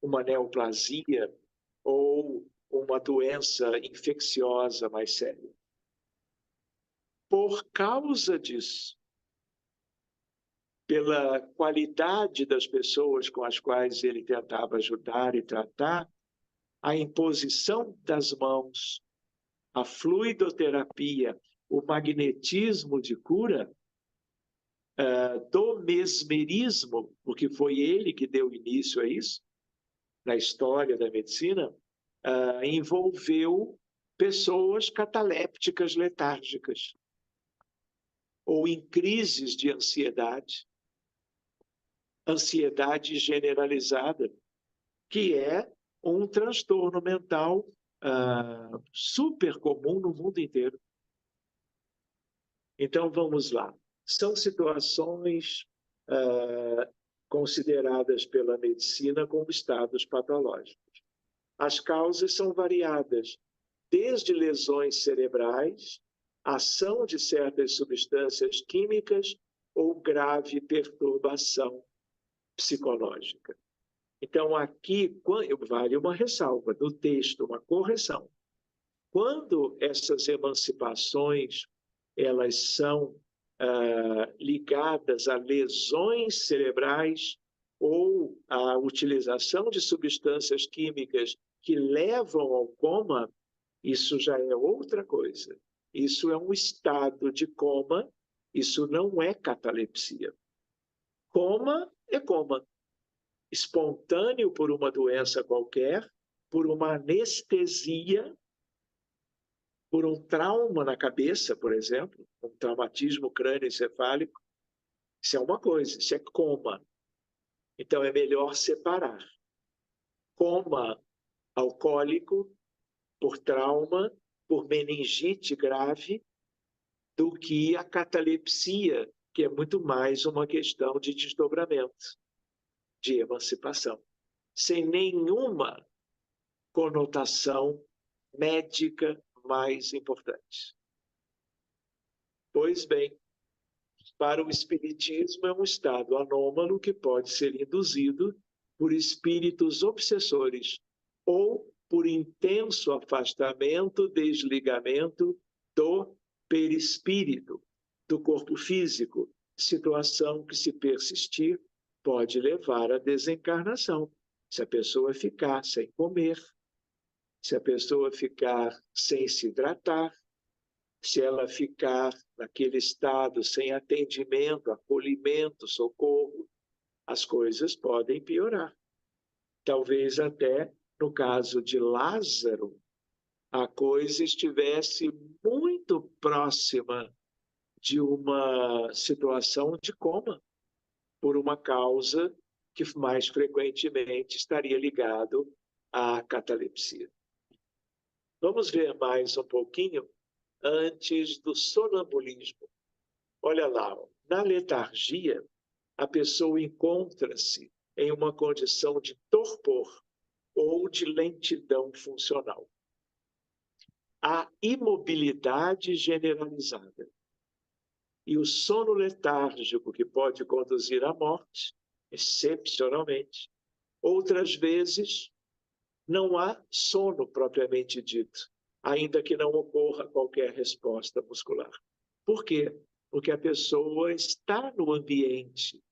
uma neoplasia ou uma doença infecciosa mais séria. Por causa disso, pela qualidade das pessoas com as quais ele tentava ajudar e tratar, a imposição das mãos, a fluidoterapia, o magnetismo de cura, do mesmerismo, porque foi ele que deu início a isso, na história da medicina, envolveu pessoas catalépticas letárgicas, ou em crises de ansiedade generalizada, que é um transtorno mental super comum no mundo inteiro. Então, vamos lá. São situações consideradas pela medicina como estados patológicos. As causas são variadas, desde lesões cerebrais, ação de certas substâncias químicas ou grave perturbação psicológica. Então, aqui vale uma ressalva do texto, uma correção. Quando essas emancipações elas são ligadas a lesões cerebrais ou a utilização de substâncias químicas que levam ao coma, isso já é outra coisa. Isso é um estado de coma, isso não é catalepsia. Coma é coma. Espontâneo por uma doença qualquer, por uma anestesia, por um trauma na cabeça, por exemplo, um traumatismo crânioencefálico, isso é uma coisa, isso é coma. Então é melhor separar. Coma alcoólico, por trauma, por meningite grave, do que a catalepsia, que é muito mais uma questão de desdobramento, de emancipação, sem nenhuma conotação médica mais importante. Pois bem, para o espiritismo é um estado anômalo que pode ser induzido por espíritos obsessores ou por intenso afastamento, desligamento do perispírito, do corpo físico, situação que, se persistir, pode levar à desencarnação. Se a pessoa ficar sem comer, se a pessoa ficar sem se hidratar, se ela ficar naquele estado sem atendimento, acolhimento, socorro, as coisas podem piorar. Talvez até no caso de Lázaro, a coisa estivesse muito próxima de uma situação de coma, por uma causa que mais frequentemente estaria ligado a catalepsia. Vamos ver mais um pouquinho antes do sonambulismo. Olha lá, na letargia, a pessoa encontra-se em uma condição de torpor ou de lentidão funcional. A imobilidade generalizada e o sono letárgico, que pode conduzir à morte, excepcionalmente. Outras vezes, não há sono propriamente dito, ainda que não ocorra qualquer resposta muscular. Por quê? Porque a pessoa está no ambiente,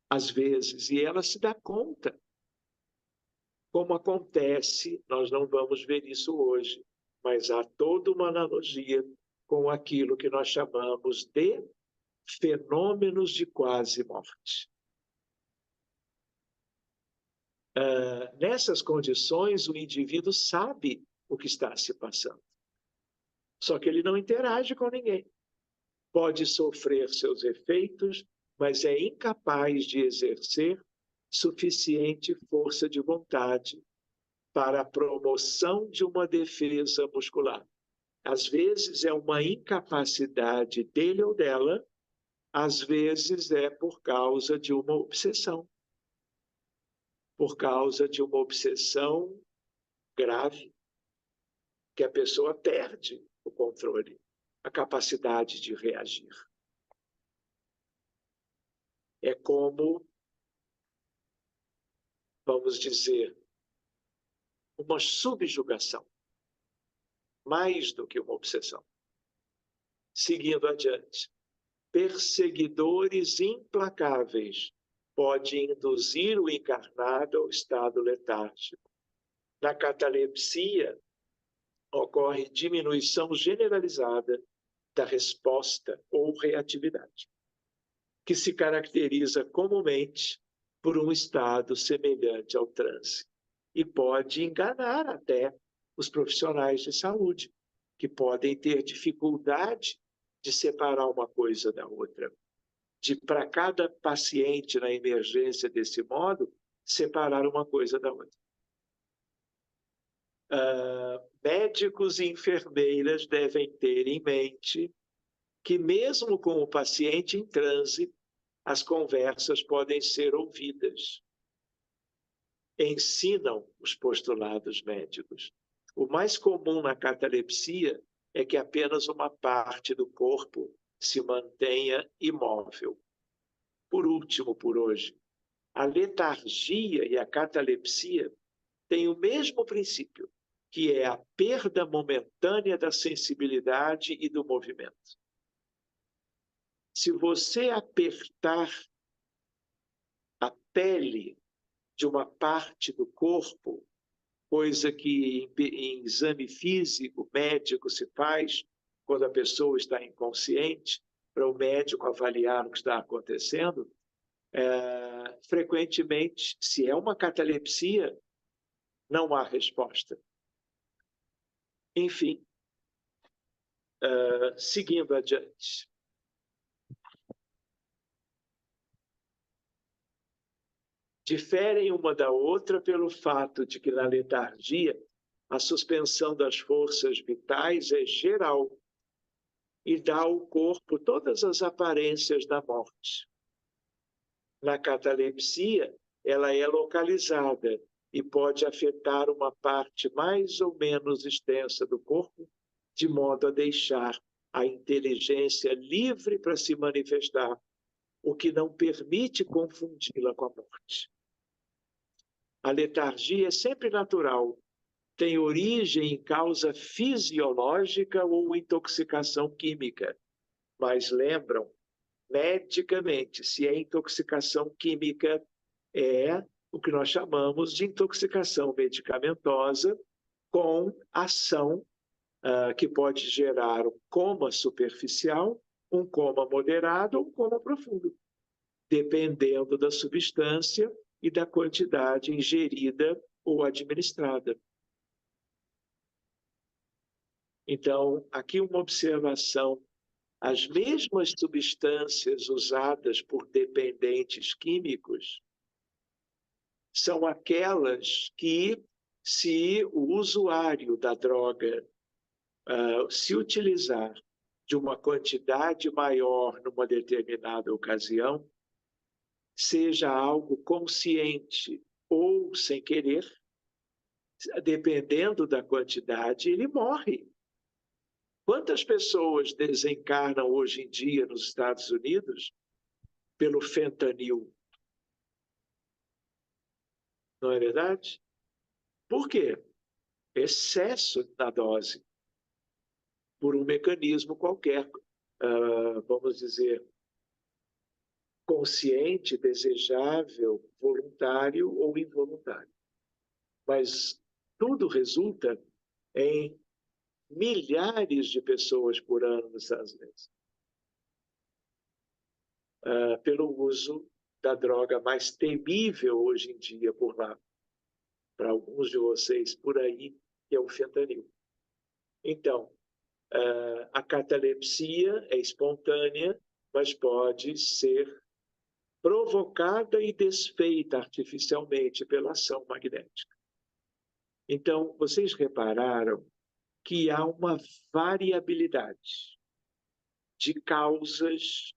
às vezes, e ela se dá conta. Como acontece, nós não vamos ver isso hoje, mas há toda uma analogia com aquilo que nós chamamos de fenômenos de quase morte. Nessas condições, o indivíduo sabe o que está se passando. Só que ele não interage com ninguém. Pode sofrer seus efeitos, mas é incapaz de exercer suficiente força de vontade para a promoção de uma defesa muscular. Às vezes é uma incapacidade dele ou dela, às vezes é por causa de uma obsessão. Por causa de uma obsessão grave, que a pessoa perde o controle, a capacidade de reagir. É como, vamos dizer, uma subjugação, mais do que uma obsessão. Seguindo adiante, perseguidores implacáveis podem induzir o encarnado ao estado letárgico. Na catalepsia, ocorre diminuição generalizada da resposta ou reatividade, que se caracteriza comumente por um estado semelhante ao transe e pode enganar até os profissionais de saúde, que podem ter dificuldade de separar uma coisa da outra. Para cada paciente na emergência desse modo, separar uma coisa da outra. Médicos e enfermeiras devem ter em mente que, mesmo com o paciente em transe, as conversas podem ser ouvidas. Ensinam os postulados médicos. O mais comum na catalepsia é que apenas uma parte do corpo se mantenha imóvel. Por último, por hoje, a letargia e a catalepsia têm o mesmo princípio, que é a perda momentânea da sensibilidade e do movimento. Se você apertar a pele de uma parte do corpo, coisa que em exame físico médico se faz quando a pessoa está inconsciente, para o médico avaliar o que está acontecendo, frequentemente, se é uma catalepsia, não há resposta. Enfim, seguindo adiante. Diferem uma da outra pelo fato de que na letargia a suspensão das forças vitais é geral e dá ao corpo todas as aparências da morte. Na catalepsia, ela é localizada e pode afetar uma parte mais ou menos extensa do corpo, de modo a deixar a inteligência livre para se manifestar, o que não permite confundi-la com a morte. A letargia é sempre natural, tem origem em causa fisiológica ou intoxicação química. Mas lembram, medicamente, se é intoxicação química, é o que nós chamamos de intoxicação medicamentosa com ação que pode gerar um coma superficial, um coma moderado ou um coma profundo, dependendo da substância e da quantidade ingerida ou administrada. Então, aqui uma observação. As mesmas substâncias usadas por dependentes químicos são aquelas que se o usuário da droga se utilizar de uma quantidade maior numa determinada ocasião, seja algo consciente ou sem querer, dependendo da quantidade, ele morre. Quantas pessoas desencarnam hoje em dia nos Estados Unidos pelo fentanil? Não é verdade? Por quê? Excesso na dose, por um mecanismo qualquer, vamos dizer, consciente, desejável, voluntário ou involuntário. Mas tudo resulta em milhares de pessoas por ano nos Estados Unidos, pelo uso da droga mais temível hoje em dia por lá, para alguns de vocês por aí, que é o fentanil. Então, a catalepsia é espontânea, mas pode ser provocada e desfeita artificialmente pela ação magnética. Então, vocês repararam que há uma variabilidade de causas,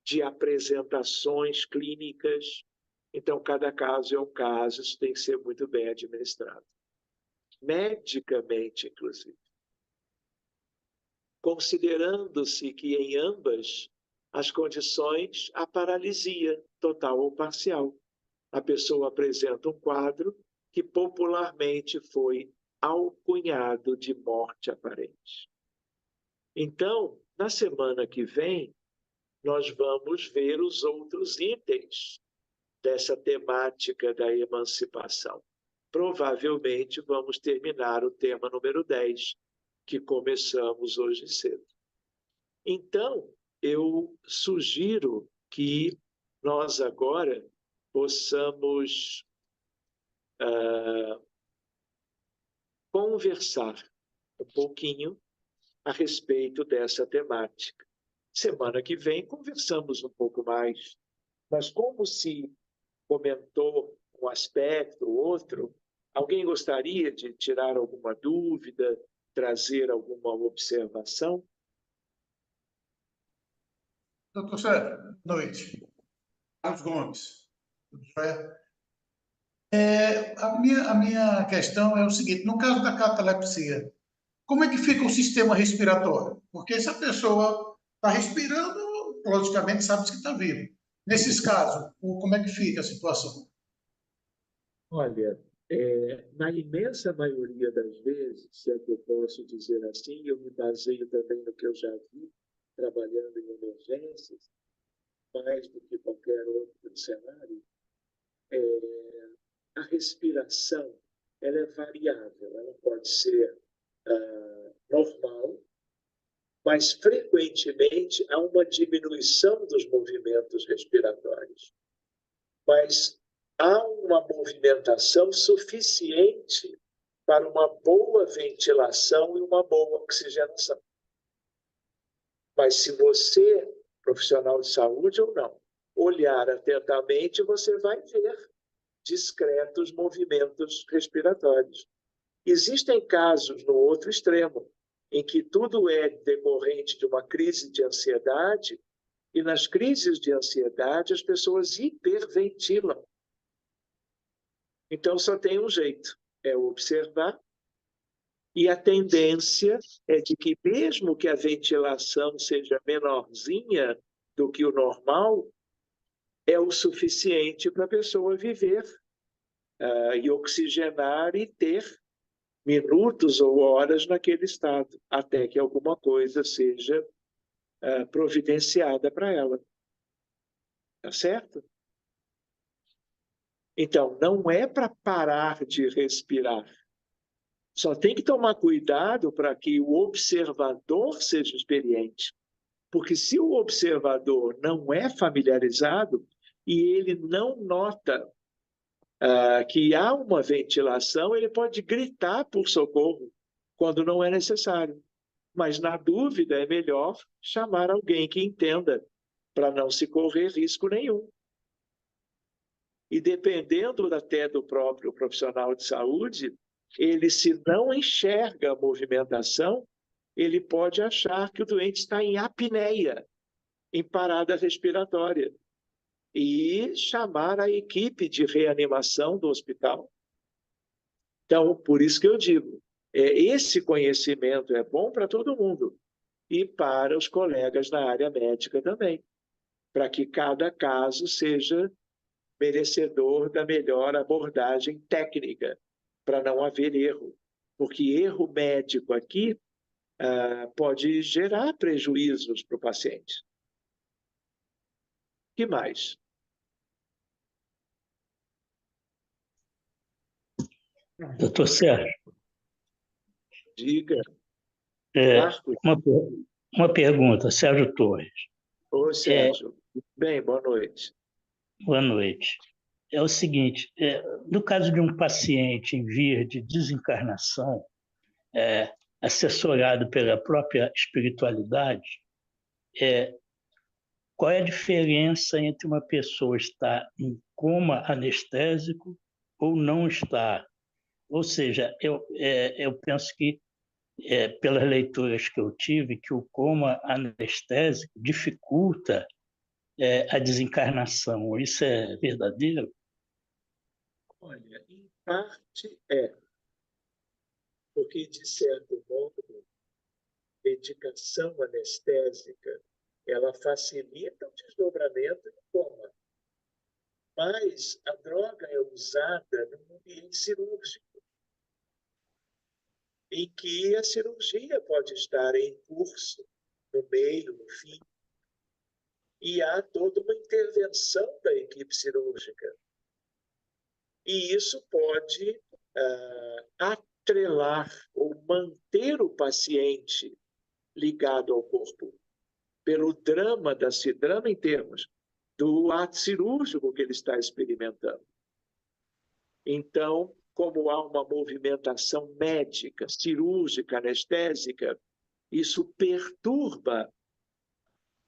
de apresentações clínicas. Então, cada caso é um caso, isso tem que ser muito bem administrado. Medicamente, inclusive. Considerando-se que em ambas as condições há paralisia total ou parcial. A pessoa apresenta um quadro que popularmente foi alcunhado de morte aparente. Então, na semana que vem, nós vamos ver os outros itens dessa temática da emancipação. Provavelmente vamos terminar o tema número 10, que começamos hoje cedo. Então, eu sugiro que nós agora possamos conversar um pouquinho a respeito dessa temática. Semana que vem conversamos um pouco mais, mas como se comentou um aspecto, outro, alguém gostaria de tirar alguma dúvida, trazer alguma observação? Doutor Sérgio, boa noite. Carlos Gomes. Tudo certo? A minha questão é o seguinte: no caso da catalepsia, como é que fica o sistema respiratório? Porque se a pessoa está respirando, logicamente sabe que está vivo. Nesses casos, como é que fica a situação? Olha, na imensa maioria das vezes, se é que eu posso dizer assim, eu me baseio também no que eu já vi, trabalhando em emergências, mais do que qualquer outro cenário, a respiração ela é variável, ela pode ser normal, mas frequentemente há uma diminuição dos movimentos respiratórios. Mas há uma movimentação suficiente para uma boa ventilação e uma boa oxigenação. Mas se você, profissional de saúde ou não, olhar atentamente, você vai ver discretos movimentos respiratórios. Existem casos no outro extremo, em que tudo é decorrente de uma crise de ansiedade, e nas crises de ansiedade as pessoas hiperventilam. Então só tem um jeito, é observar, e a tendência é de que mesmo que a ventilação seja menorzinha do que o normal, é o suficiente para a pessoa viver e oxigenar e ter minutos ou horas naquele estado, até que alguma coisa seja providenciada para ela. Tá certo? Então, não é para parar de respirar. Só tem que tomar cuidado para que o observador seja experiente. Porque se o observador não é familiarizado e ele não nota que há uma ventilação, ele pode gritar por socorro quando não é necessário. Mas, na dúvida, é melhor chamar alguém que entenda, para não se correr risco nenhum. E dependendo até do próprio profissional de saúde, ele, se não enxerga a movimentação, ele pode achar que o doente está em apneia, em parada respiratória, e chamar a equipe de reanimação do hospital. Então, por isso que eu digo, esse conhecimento é bom para todo mundo e para os colegas da área médica também, para que cada caso seja merecedor da melhor abordagem técnica, para não haver erro. Porque erro médico aqui pode gerar prejuízos para o paciente. O que mais? Doutor Sérgio, Diga. é, Marcos? uma pergunta, Sérgio Torres. Ô, Sérgio. Bem, boa noite. Boa noite. É o seguinte, no caso de um paciente em vias de desencarnação, assessorado pela própria espiritualidade, qual é a diferença entre uma pessoa estar em coma anestésico ou não estar? Ou seja, eu penso que, pelas leituras que eu tive, que o coma anestésico dificulta a desencarnação. Isso é verdadeiro? Olha, em parte porque, de certo modo, medicação anestésica, ela facilita o desdobramento do coma, mas a droga é usada num ambiente cirúrgico, em que a cirurgia pode estar em curso, no meio, no fim, e há toda uma intervenção da equipe cirúrgica. E isso pode atrelar ou manter o paciente ligado ao corpo, pelo drama em termos do ato cirúrgico que ele está experimentando. Então, como há uma movimentação médica, cirúrgica, anestésica, isso perturba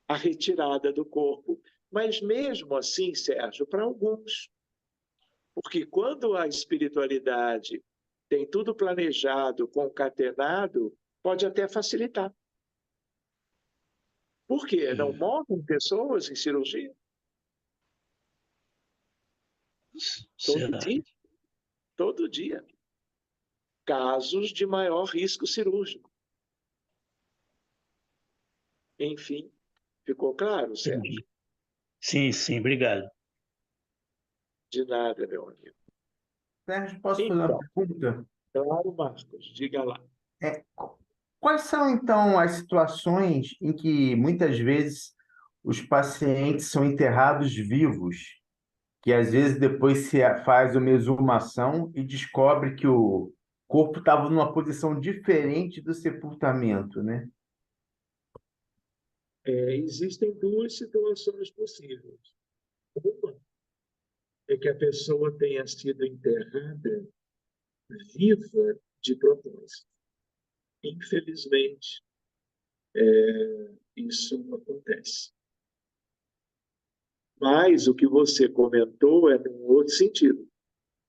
a retirada do corpo. Mas mesmo assim, Sérgio, para alguns, porque quando a espiritualidade tem tudo planejado, concatenado, pode até facilitar. Por quê? Não morrem pessoas em cirurgia? Todo dia? Todo dia. Casos de maior risco cirúrgico. Enfim, ficou claro, Sérgio? Sim, sim, obrigado. De nada, meu amigo. Sérgio, posso fazer uma pergunta? Claro, Marcos, diga lá. Quais são, então, as situações em que, muitas vezes, os pacientes são enterrados vivos, que às vezes depois se faz uma exumação e descobre que o corpo estava numa posição diferente do sepultamento, né? Existem duas situações possíveis. Uma é que a pessoa tenha sido enterrada viva de propósito. Infelizmente, isso acontece. Mas o que você comentou é num outro sentido.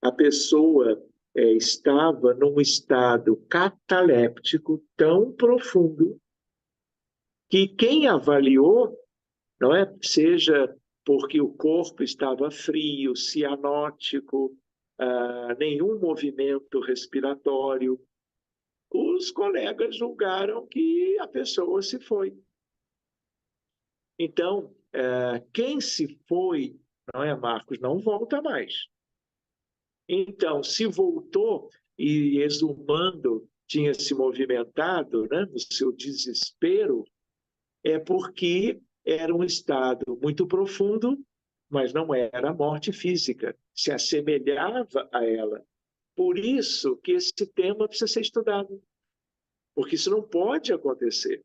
A pessoa estava num estado cataléptico tão profundo que quem avaliou, não é, seja porque o corpo estava frio, cianótico, nenhum movimento respiratório, os colegas julgaram que a pessoa se foi. Então, quem se foi, não é, Marcos, não volta mais. Então, se voltou e exumando tinha se movimentado, né, no seu desespero, é porque era um estado muito profundo, mas não era a morte física, se assemelhava a ela. Por isso que esse tema precisa ser estudado, porque isso não pode acontecer,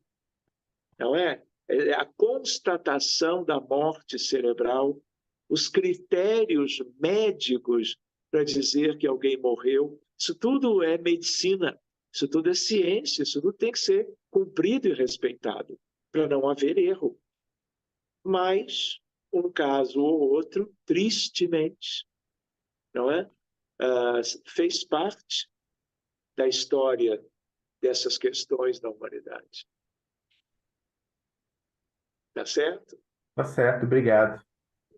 não é? É a constatação da morte cerebral, os critérios médicos para dizer que alguém morreu, isso tudo é medicina, isso tudo é ciência, isso tudo tem que ser cumprido e respeitado, para não haver erro. Mas um caso ou outro, tristemente, não é? Fez parte da história dessas questões da humanidade. Tá certo? Tá certo, obrigado.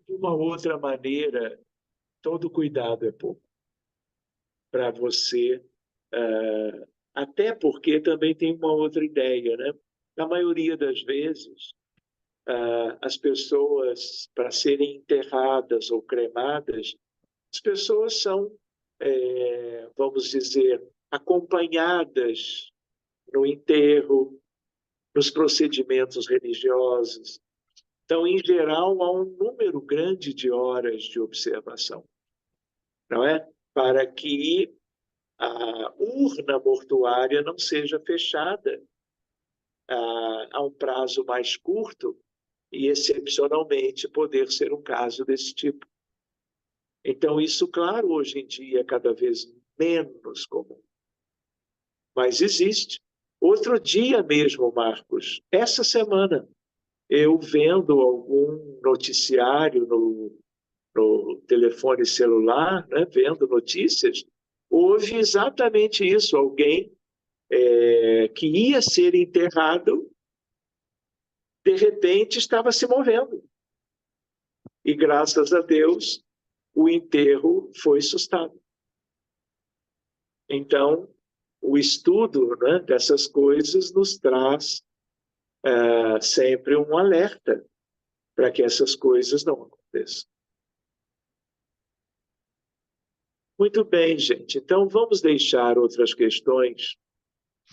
De uma outra maneira, todo cuidado é pouco para você, até porque também tem uma outra ideia, né? Na maioria das vezes, as pessoas, para serem enterradas ou cremadas, as pessoas são, vamos dizer, acompanhadas no enterro, nos procedimentos religiosos. Então, em geral, há um número grande de horas de observação, não é? Para que a urna mortuária não seja fechada a um prazo mais curto e, excepcionalmente, poder ser um caso desse tipo. Então, isso, claro, hoje em dia é cada vez menos comum, mas existe. Outro dia mesmo, Marcos, essa semana, eu vendo algum noticiário no telefone celular, né, vendo notícias, houve exatamente isso, alguém que ia ser enterrado, de repente estava se movendo. E graças a Deus, o enterro foi sustado. Então, o estudo, né, dessas coisas nos traz sempre um alerta para que essas coisas não aconteçam. Muito bem, gente. Então, vamos deixar outras questões,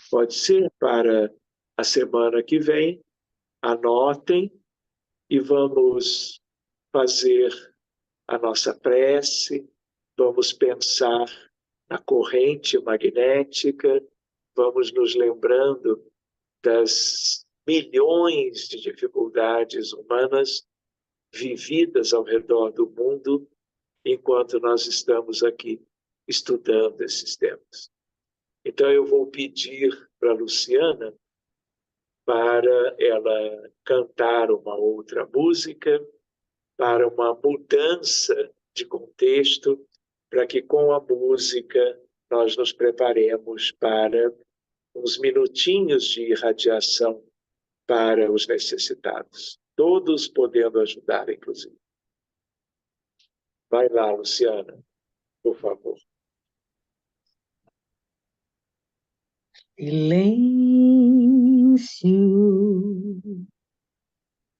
pode ser, para a semana que vem. Anotem e vamos fazer a nossa prece, vamos pensar na corrente magnética, vamos nos lembrando das milhões de dificuldades humanas vividas ao redor do mundo enquanto nós estamos aqui estudando esses temas. Então, eu vou pedir para a Luciana para ela cantar uma outra música, para uma mudança de contexto, para que com a música nós nos preparemos para uns minutinhos de irradiação para os necessitados, todos podendo ajudar, inclusive. Vai lá, Luciana, por favor. Silêncio,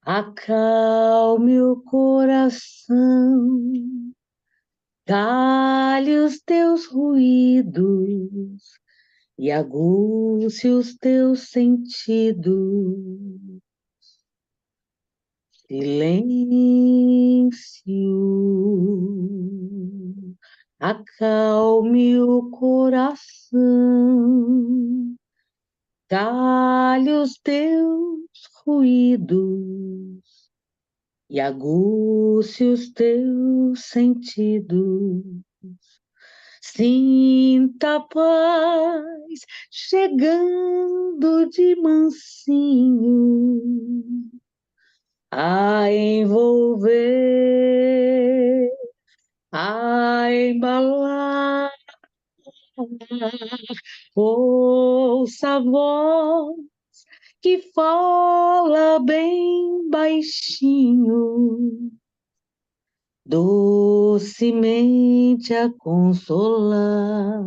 acalme o coração, cale os teus ruídos e aguce os teus sentidos. Silêncio, acalme o coração, cale os teus ruídos e aguce os teus sentidos. Sinta a paz chegando de mansinho a envolver, a embalar. Ouça a voz que fala bem baixinho, docemente a consolar.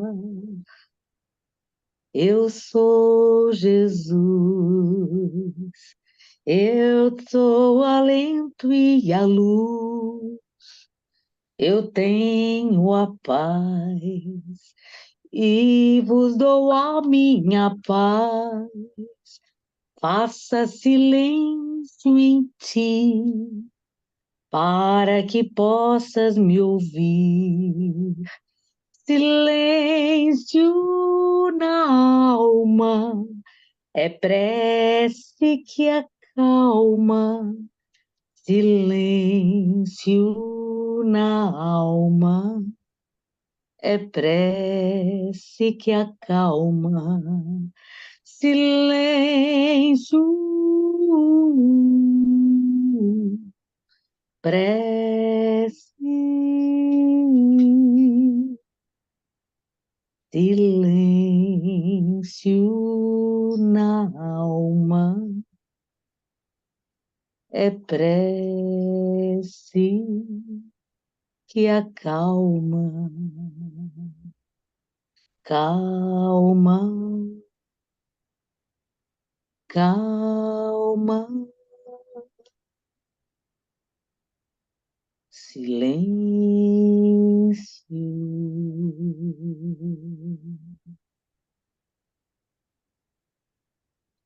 Eu sou Jesus, eu sou o alento e a luz, eu tenho a paz e vos dou a minha paz. Faça silêncio em ti, para que possas me ouvir. Silêncio na alma, é prece que acalma. Silêncio na alma, é prece que acalma. Silêncio, prece, silêncio. silêncio na alma é prece que acalma, calma, calma, silêncio.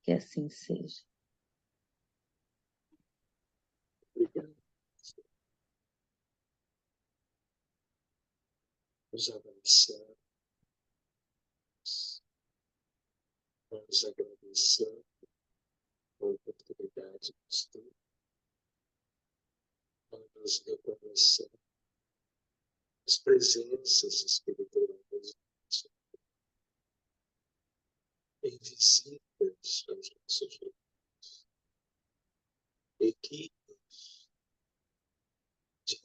Que assim seja. Obrigado. Nos abraçamos, nos agradecemos a oportunidade de estudo, nos reconhecemos as presenças espirituais invisíveis aos nossos olhos, equipes de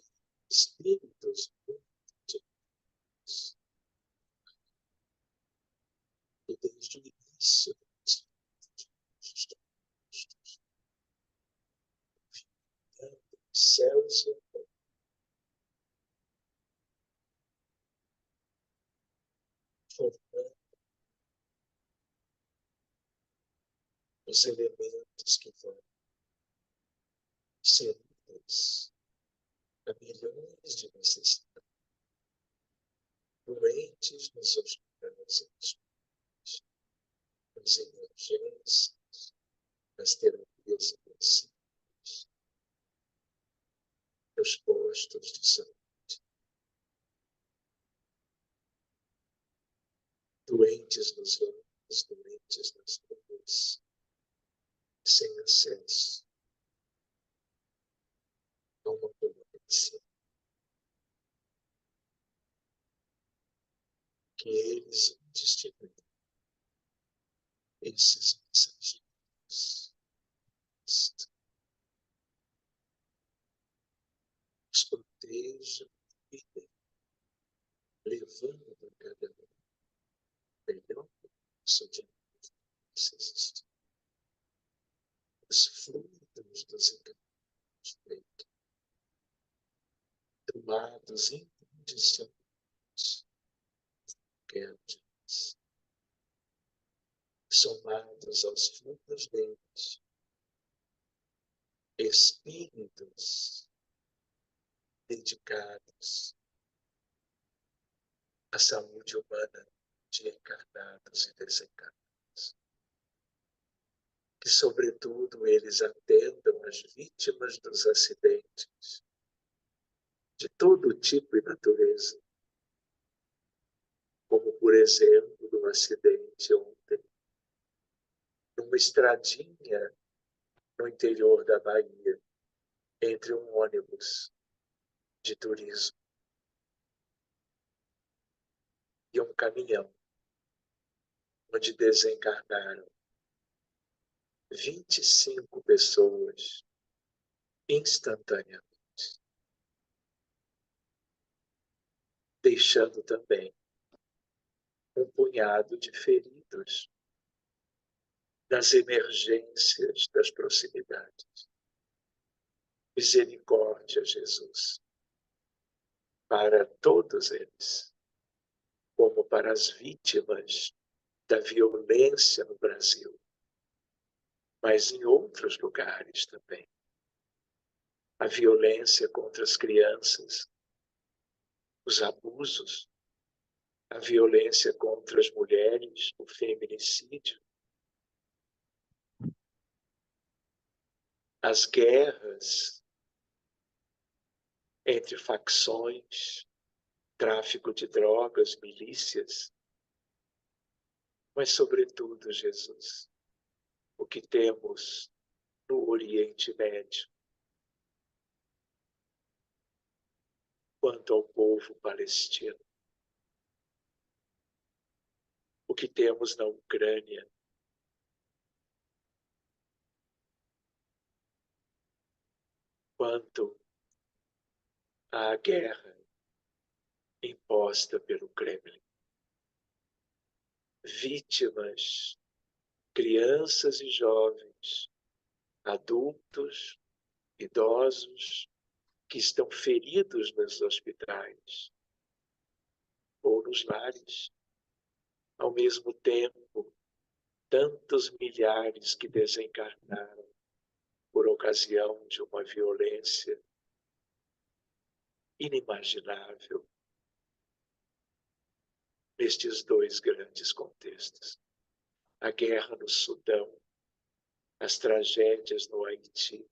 espíritos múltiplos, e desde o início dos céus e formando os elementos que vão servir a milhões de necessidades, doentes nos hospitais e nas emergências, nas terapias intensivas, nos postos de saúde, doentes nos lares, doentes nas ruas, sem acesso a uma boa medicina, que eles onde estiverem, esses mensageiros, os protejam e levando a cada um melhor curso de existir. Os frutos dos encarnados feitos, tomados incondicionalmente, guerras, somados aos frutos deles, espíritos dedicados à saúde humana de encarnados e desencarnados. Que, sobretudo, eles atendam as vítimas dos acidentes, de todo tipo e natureza, como, por exemplo, no acidente ontem, numa estradinha no interior da Bahia, entre um ônibus de turismo e um caminhão, onde desencarnaram 25 pessoas instantaneamente, deixando também um punhado de feridos nas emergências das proximidades. Misericórdia, Jesus, para todos eles, como para as vítimas da violência no Brasil, mas em outros lugares também. A violência contra as crianças, os abusos, a violência contra as mulheres, o feminicídio, as guerras entre facções, tráfico de drogas, milícias, mas, sobretudo, Jesus, o que temos no Oriente Médio, quanto ao povo palestino, o que temos na Ucrânia, quanto à guerra imposta pelo Kremlin. vítimas, crianças e jovens, adultos, idosos, que estão feridos nos hospitais ou nos lares. Ao mesmo tempo, tantos milhares que desencarnaram por ocasião de uma violência inimaginável nestes dois grandes contextos. A guerra no Sudão, as tragédias no Haiti.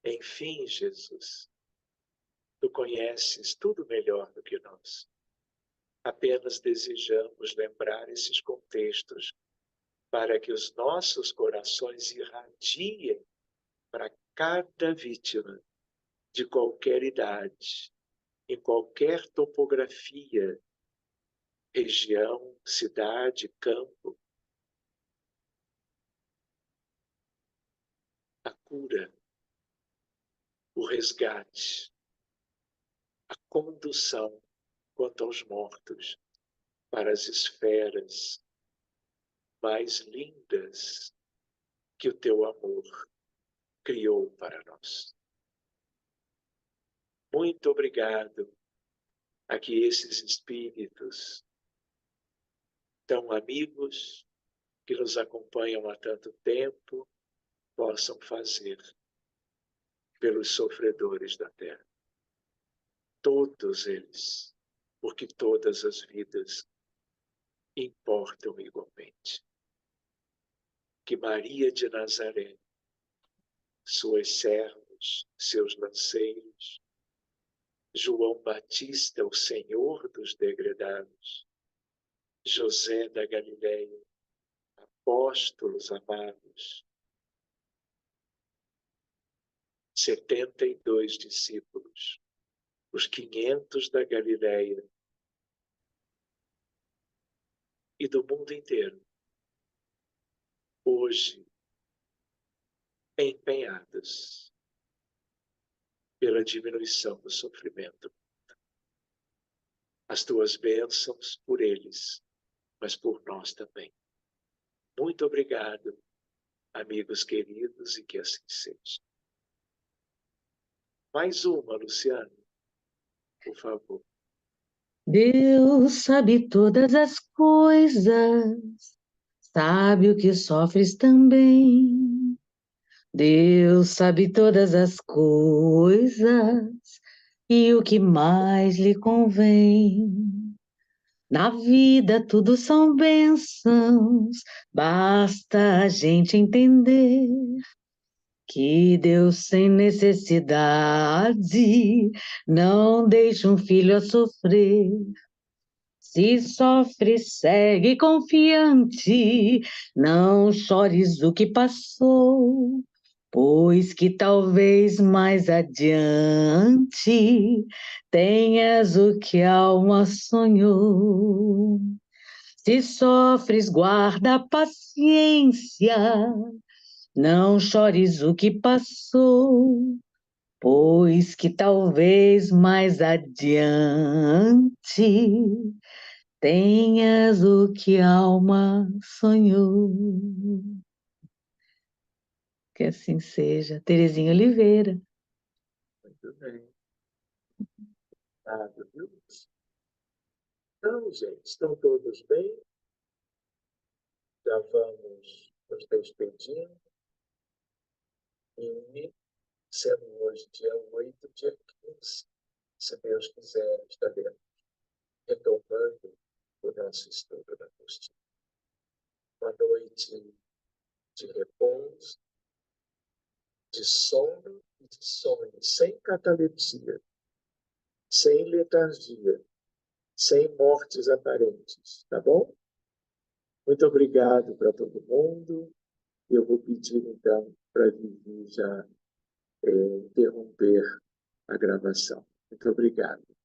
Enfim, Jesus, tu conheces tudo melhor do que nós. Apenas desejamos lembrar esses contextos para que os nossos corações irradiem para cada vítima de qualquer idade, em qualquer topografia, região, cidade, campo, a cura, o resgate, a condução quanto aos mortos para as esferas mais lindas que o teu amor criou para nós. Muito obrigado a que esses espíritos tão amigos que nos acompanham há tanto tempo possam fazer pelos sofredores da terra. Todos eles, porque todas as vidas importam igualmente. Que Maria de Nazaré, suas servas, seus lanceiros, João Batista, o Senhor dos degredados, José da Galileia, apóstolos amados, 72 discípulos, os 500 da Galileia e do mundo inteiro, hoje empenhados pela diminuição do sofrimento. As tuas bênçãos por eles, mas por nós também. Muito obrigado, amigos queridos, e que assim seja. Mais uma, Luciana, por favor. Deus sabe todas as coisas, sabe o que sofres também. Deus sabe todas as coisas e o que mais lhe convém. Na vida tudo são bênçãos, basta a gente entender que Deus sem necessidade não deixa um filho a sofrer. Se sofre, segue confiante, não chores o que passou, pois que talvez mais adiante tenhas o que a alma sonhou. Se sofres, guarda a paciência, não chores o que passou, pois que talvez mais adiante tenhas o que a alma sonhou. Que assim seja. Terezinha Oliveira. Muito bem. Nada, viu? Então, gente, estão todos bem? Já vamos nos despedindo. E, sendo hoje dia 8, dia 15, se Deus quiser, estaremos retomando o nosso estudo da Agostinho. Uma noite de repouso, de sono e de sonho, sem catalepsia, sem letargia, sem mortes aparentes, tá bom? Muito obrigado para todo mundo. Eu vou pedir, então, para a Vivi já interromper a gravação. Muito obrigado.